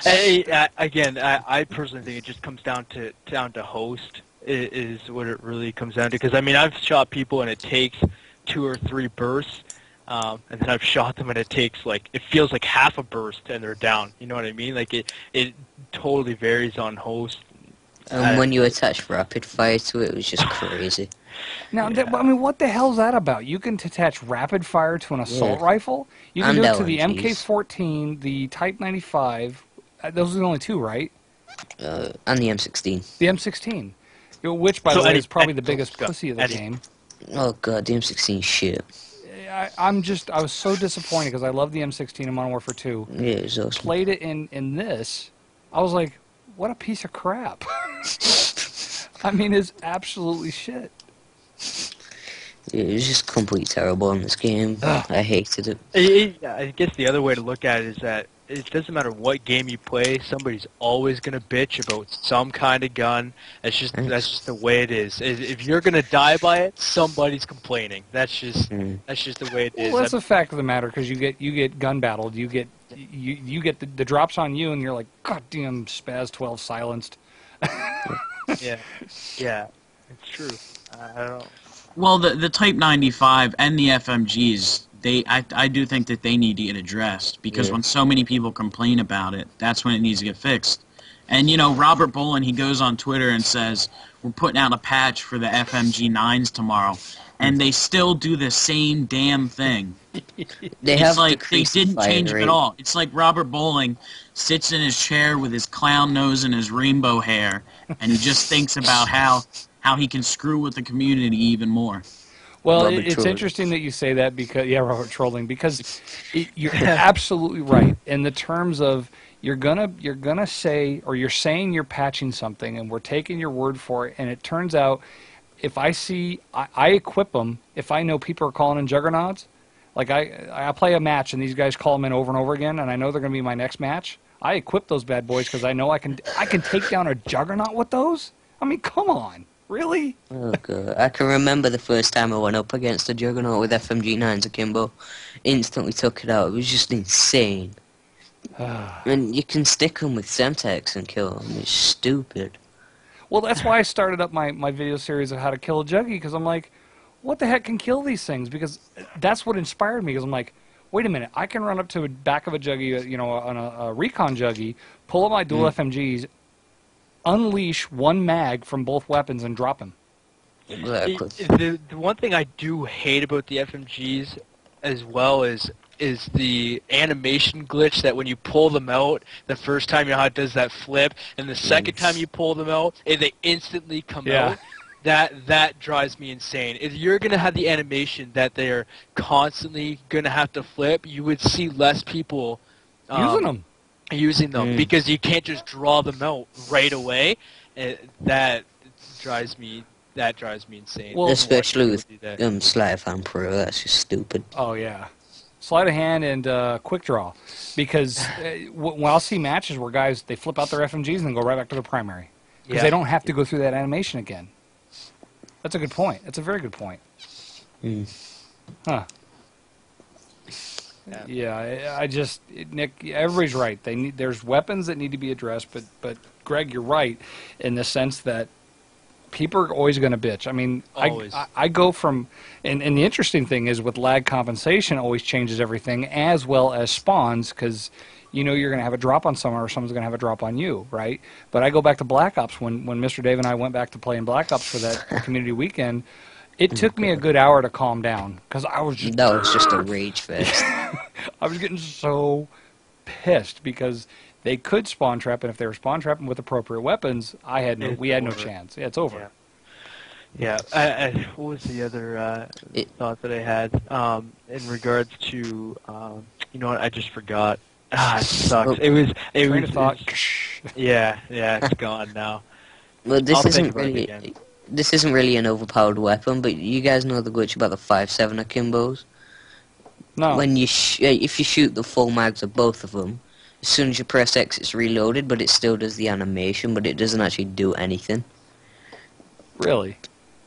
again. I personally think it just comes down to host. Is what it really comes down to. Because I mean, I've shot people and it takes 2 or 3 bursts, and then I've shot them and it takes it feels like half a burst and they're down. You know what I mean? Like it totally varies on host. And when you attach rapid fire to it, it was just crazy. Now, I mean, what the hell's that about? You can attach rapid fire to an assault rifle. You can And do it to the LMGs. MK14, the Type 95. Those are the only 2, right? And the M16. The M16. Which, by the way, is probably the biggest pussy of the game. Oh god, the M16 shit. I was so disappointed because I love the M16 in Modern Warfare 2. Yeah, it was awesome. Played it in this. I was like, what a piece of crap. I mean, it's absolutely shit. Yeah, it was just completely terrible in this game. I hated it. I guess the other way to look at it is that it doesn't matter what game you play, somebody's always going to bitch about some kind of gun. That's just the way it is. If you're going to die by it, somebody's complaining. That's just the way it is. Well, that's a fact of the matter because you get gun battled. You get the drops on you, and you're like, goddamn Spaz 12 silenced. yeah, it's true. I don't know. Well, the Type 95 and the FMGs, I do think that they need to get addressed because when so many people complain about it, that's when it needs to get fixed. And, Robert Bolin, he goes on Twitter and says, we're putting out a patch for the FMG 9s tomorrow, and they still do the same damn thing. It's like they didn't change it at all. It's like Robert Bowling sits in his chair with his clown nose and his rainbow hair, and he just thinks about how he can screw with the community even more. Well, Robert it's trolling. Interesting that you say that because Robert trolling, because you're absolutely right in the terms of you're gonna say, or you're saying you're patching something, and we're taking your word for it, and it turns out if I see I equip them if I know people are calling in juggernauts. Like I play a match and these guys call them in over and over again, and I know they're gonna be my next match. I equip those bad boys because I know I can take down a juggernaut with those. I mean, come on, really? Oh god, I can remember the first time I went up against a juggernaut with FMG9s akimbo. Instantly took it out. It was just insane. And you can stick them with Semtex and kill them. It's stupid. Well, that's why I started up my video series of how to kill a juggy, because I'm like, what the heck can kill these things? Because that's what inspired me, because I'm like, wait a minute, I can run up to the back of a juggy, you know, on a recon juggy, pull up my dual FMGs, unleash one mag from both weapons, and drop him. Exactly. The one thing I do hate about the FMGs as well is the animation glitch that when you pull them out, the first time you know how it does that flip, and the second time you pull them out, they instantly come out. That drives me insane. If you're going to have the animation that they're constantly going to have to flip, you would see less people using them because you can't just draw them out right away. That drives me insane. Well, especially with sleight of hand pro, that's just stupid. Oh yeah, sleight of hand and quick draw, because when I'll see matches where guys they flip out their FMGs and then go right back to their primary because they don't have to go through that animation again. That's a good point. That's a very good point. Huh. Yeah, I just Nick, everybody's right. There's weapons that need to be addressed, but Greg, you're right in the sense that people are always going to bitch. I mean, I go from, and the interesting thing is with lag compensation always changes everything, as well as spawns, because you know you're going to have a drop on someone or someone's going to have a drop on you, right? But I go back to Black Ops, when Mr. Dave and I went back to playing Black Ops for that community weekend, it took me a good hour to calm down, because I was just... That was just a rage fest. I was getting so pissed, because they could spawn trap, and if they were spawn trapping with appropriate weapons, we had no chance. Yeah, it's over. Yeah. What was the other thought that I had in regards to, you know what, I just forgot. It sucks. It was thought. Yeah, it's gone now. Well, this isn't really an overpowered weapon, but you guys know the glitch about the 5.7 akimbos? No. When if you shoot the full mags of both of them, as soon as you press X, it's reloaded, but it still does the animation, but it doesn't actually do anything. Really?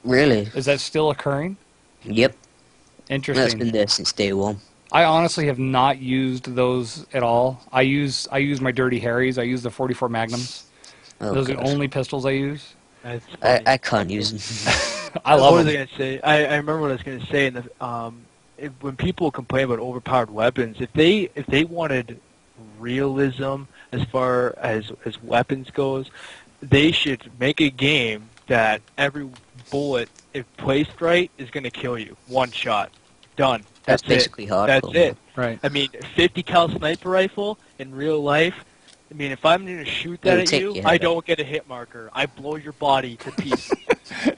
Really. Is that still occurring? Yep. Interesting. That's been there since day one. I honestly have not used those at all. I use my Dirty Harrys. I use the 44 Magnums. Those are the only pistols I use. I can't use them. I love them. What was I going to say? I remember what I was going to say. When people complain about overpowered weapons, if they wanted realism as far as weapons goes, they should make a game that every bullet, if placed right, is going to kill you. One shot. Done. That's basically hardcore. That's it. Right. I mean, 50 cal sniper rifle in real life. I mean, if I'm going to shoot that at you, I don't get a hit marker. I blow your body to pieces.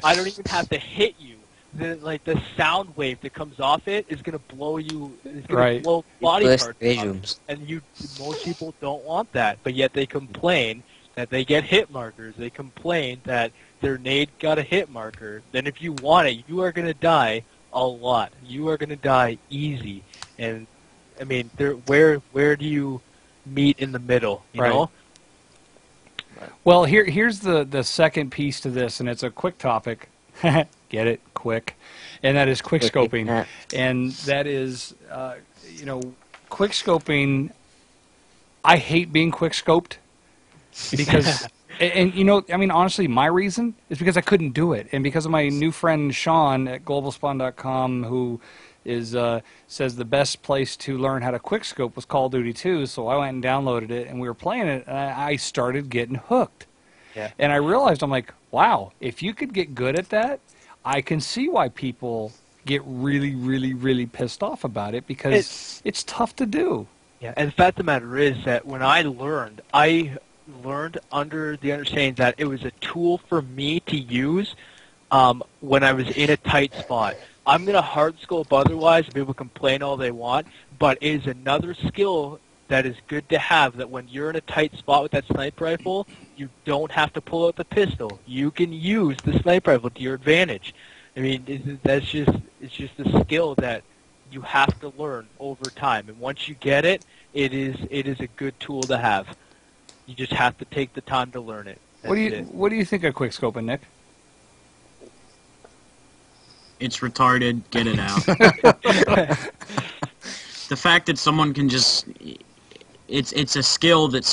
I don't even have to hit you. The sound wave that comes off it is going to blow you. It's going to blow body parts off. And most people don't want that, but yet they complain that they get hit markers. They complain that their nade got a hit marker. Then if you want it, you are going to die a lot. You are going to die easy. And I mean, where do you meet in the middle? You know. Well, here's the second piece to this, and it's a quick topic. Get it? Quick. And that is quick scoping. And that is, quick scoping. I hate being quick scoped because, honestly, my reason is because I couldn't do it. And because of my new friend Sean at GlobalSpawn.com, who says the best place to learn how to quick scope was Call of Duty 2. So I went and downloaded it, and we were playing it, and I started getting hooked. Yeah. And I realized, I'm like, wow, if you could get good at that, I can see why people get really, really, really pissed off about it, because it's tough to do. Yeah, and the fact of the matter is that when I learned under the understanding that it was a tool for me to use when I was in a tight spot. I'm going to hard scope otherwise, and people complain all they want, but it is another skill that is good to have, that when you're in a tight spot with that sniper rifle, you don't have to pull out the pistol. You can use the sniper rifle to your advantage. I mean, it's just a skill that you have to learn over time, and once you get it, it is a good tool to have. You just have to take the time to learn it. What do you think of quickscoping, Nick? It's retarded. Get it out. The fact that someone can just... It's a skill that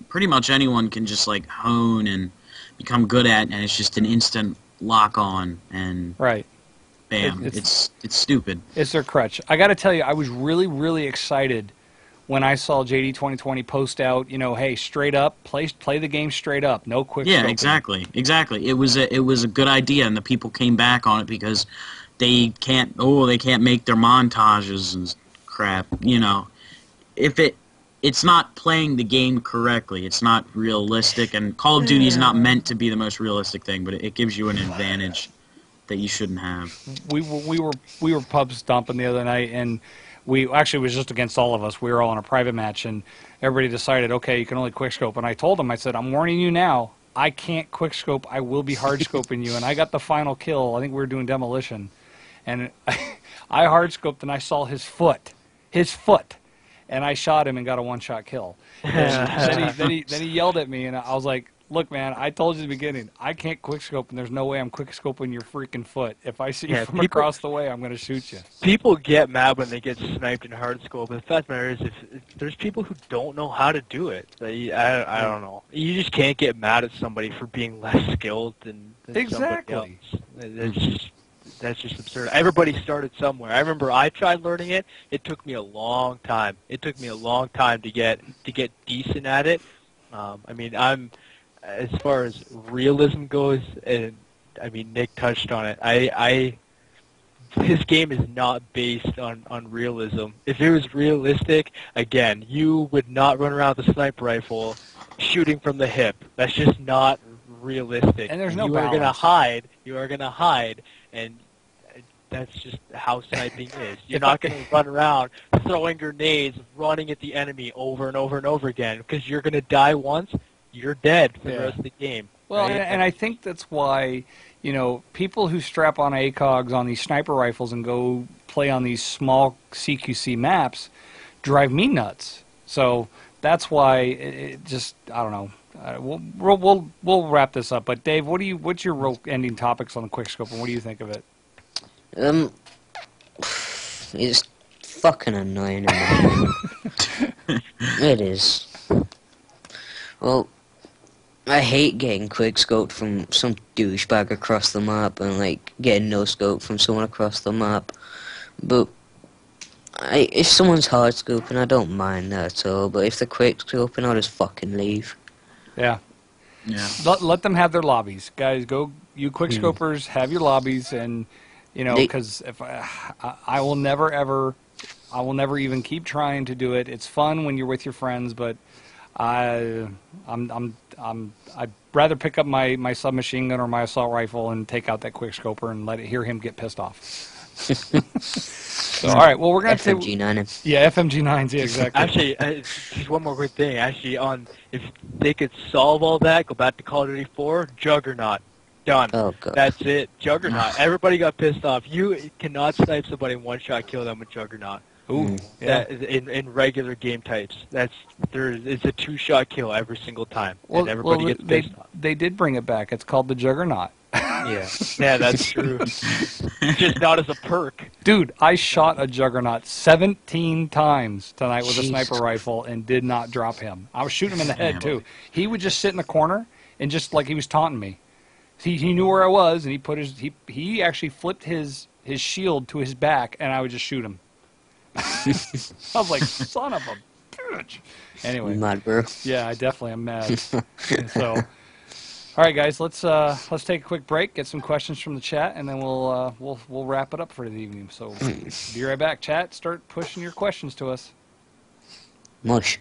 pretty much anyone can just like hone and become good at, and it's just an instant lock on, and right. Bam. It's stupid. It's their crutch. I got to tell you, I was really, really excited when I saw JD 2020 post out, hey, straight up, play the game straight up, no quick. Yeah, exactly. It was a good idea, and the people came back on it because they can't make their montages and crap. It's not playing the game correctly. It's not realistic, and Call of Duty is not meant to be the most realistic thing, but it gives you an advantage that you shouldn't have. We were pub stomping the other night, and we actually, it was just against all of us. We were all in a private match, and everybody decided, okay, you can only quickscope. And I told them, I said, I'm warning you now, I can't quickscope. I will be hardscoping you. And I got the final kill. I think we were doing demolition, and I hardscoped, and I saw his foot, and I shot him and got a one-shot kill. Then he yelled at me, and I was like, look, man, I told you at the beginning, I can't quickscope, and there's no way I'm quickscoping your freaking foot. If I see you from across the way, I'm going to shoot you. People get mad when they get sniped in hardscope, but the fact of the matter is, if there's people who don't know how to do it. I don't know. You just can't get mad at somebody for being less skilled than somebody else. That's just absurd. Everybody started somewhere. I remember I tried learning it. It took me a long time. It took me a long time to get decent at it. As far as realism goes, and Nick touched on it. His game is not based on realism. If it was realistic, again, you would not run around with a sniper rifle shooting from the hip. That's just not realistic. And there's no balance. You are gonna hide, and that's just how sniping is. You're not going to run around throwing grenades, running at the enemy over and over and over again, because you're going to die once, you're dead for the rest of the game. Well, right? and I think that's why, people who strap on ACOGs on these sniper rifles and go play on these small CQC maps drive me nuts. So that's why it just, I don't know. We'll wrap this up. But Dave, what's your real ending topics on the quickscope, and what do you think of it? It's fucking annoying. It is. Well, I hate getting quickscoped from some douchebag across the map and getting no scope from someone across the map. But if someone's hard scoping, I don't mind that at all. But if they're quickscoping, I'll just fucking leave. Yeah. Yeah. Let them have their lobbies, guys. Go, you quickscopers, have your lobbies, and because if I will never even keep trying to do it. It's fun when you're with your friends, but I'd rather pick up my submachine gun or my assault rifle and take out that quickscoper and hear him get pissed off. So, all right, well, we're gonna FMG9. Yeah, FMG9s, yeah, exactly. Actually, just one more quick thing. Actually, if they could solve all that, go back to Call of Duty 4, Juggernaut. Done. Oh, God. That's it. Juggernaut. Everybody got pissed off. You cannot snipe somebody and one-shot kill them with Juggernaut. Ooh. Yeah. In regular game types, it's a two-shot kill every single time, well, and everybody gets pissed off. They did bring it back. It's called the Juggernaut. Yeah, that's true. Just not as a perk. Dude, I shot a Juggernaut 17 times tonight with a sniper rifle and did not drop him. I was shooting him in the head, too. He would just sit in the corner and just he was taunting me. He knew where I was, and he actually flipped his shield to his back, and I would just shoot him. I was like, son of a bitch. Anyway. Mad, bro. Yeah, I definitely am mad. So, all right, guys, let's take a quick break, get some questions from the chat, and then we'll wrap it up for the evening. So, be right back, chat. Start pushing your questions to us. Mush.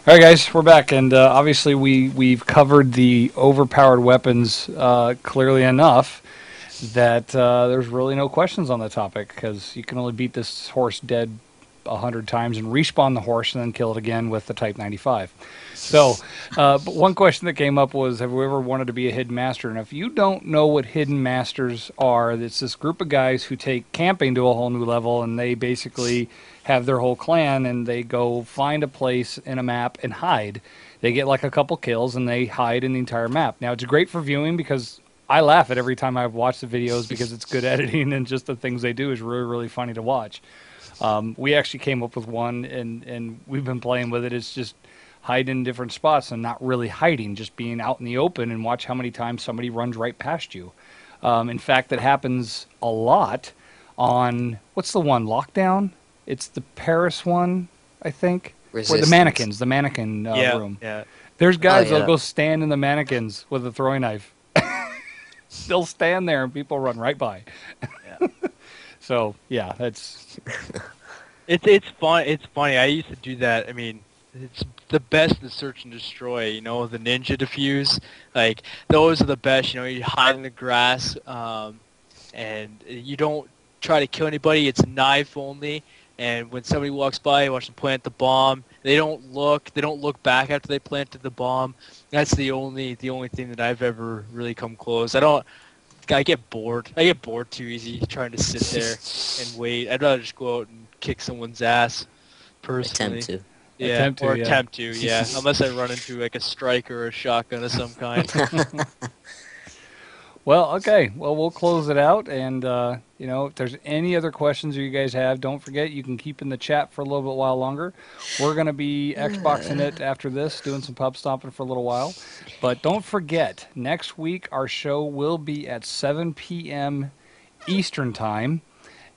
All right, guys, we're back, and obviously we've covered the overpowered weapons clearly enough that there's really no questions on the topic, because you can only beat this horse dead 100 times and respawn the horse and then kill it again with the Type 95. So, but one question that came up was, have we ever wanted to be a hidden master? And if you don't know what hidden masters are, it's this group of guys who take camping to a whole new level, and they basically have their whole clan, and they go find a place in a map and hide. They get like a couple kills, and they hide in the entire map. Now, it's great for viewing because I laugh at every time I watch the videos because it's good editing, and just the things they do is really, really funny to watch. We actually came up with one, and we've been playing with it. It's just hide in different spots and not really hiding, just being out in the open, and watch how many times somebody runs right past you. In fact, that happens a lot on, what's the one, Lockdown? It's the Paris one, I think. Resistance. Or the mannequin room. Yeah. There's guys Oh, yeah. that'll go stand in the mannequins with a throwing knife. They'll stand there and people run right by. Yeah. So, yeah, that's... It's fun. It's funny. I used to do that. I mean, it's the best in search and destroy. You know, the ninja diffuse. Like those are the best. You know, you hide in the grass, and you don't try to kill anybody. It's knife only. And when somebody walks by, you watch them plant the bomb. They don't look. They don't look back after they planted the bomb. That's the only thing that I've ever really come close. I get bored. I get bored too easy trying to sit there and wait. I'd rather just go out and kick someone's ass, personally. Attempt to. Yeah, Attempt to, yeah. Unless I run into like a strike or a shotgun of some kind. Well, okay. Well, we'll close it out. And, you know, if there's any other questions you guys have, don't forget, you can keep in the chat for a little bit while longer. We're going to be Xboxing it after this, doing some pub stomping for a little while. But don't forget, next week our show will be at 7 p.m. Eastern Time.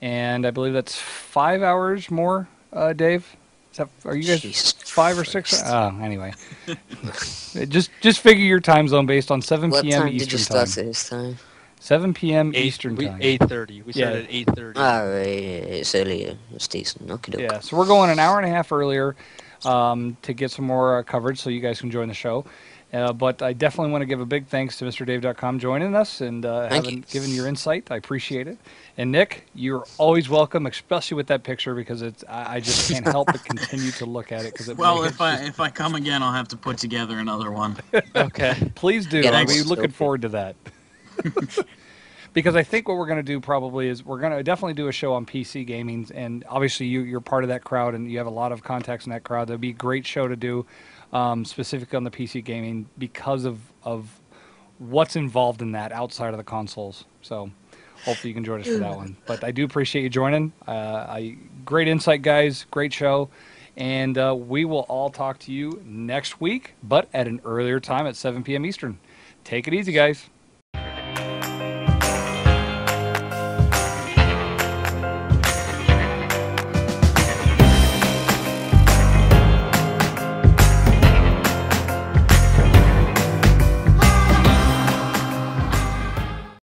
And I believe that's 5 hours more, Dave? Are you guys Jesus 5 or 6? Anyway. just figure your time zone based on 7 What p.m. time Eastern did you time. start this time? 7 p.m. Eastern time. 8:30. We started Yeah. at 8:30. Alright, it's earlier. It's decent. Okay, Yeah, so we're going an hour and a half earlier to get some more coverage so you guys can join the show. But I definitely want to give a big thanks to MrDave.com joining us and giving your insight. I appreciate it. And Nick, you're always welcome, especially with that picture, because I just can't help but continue to look at it. Well, if I come again, I'll have to put together another one. Okay. Please do. Yeah, I'll that's be looking okay. forward to that. Because I think what we're going to do probably is we're going to definitely do a show on PC gaming, and obviously you're part of that crowd and you have a lot of contacts in that crowd. That'd be a great show to do, specifically on the PC gaming because of what's involved in that outside of the consoles. So hopefully you can join us for that one. But I do appreciate you joining. Great insight, guys. Great show. And we will all talk to you next week, but at an earlier time at 7 p.m. Eastern. Take it easy, guys.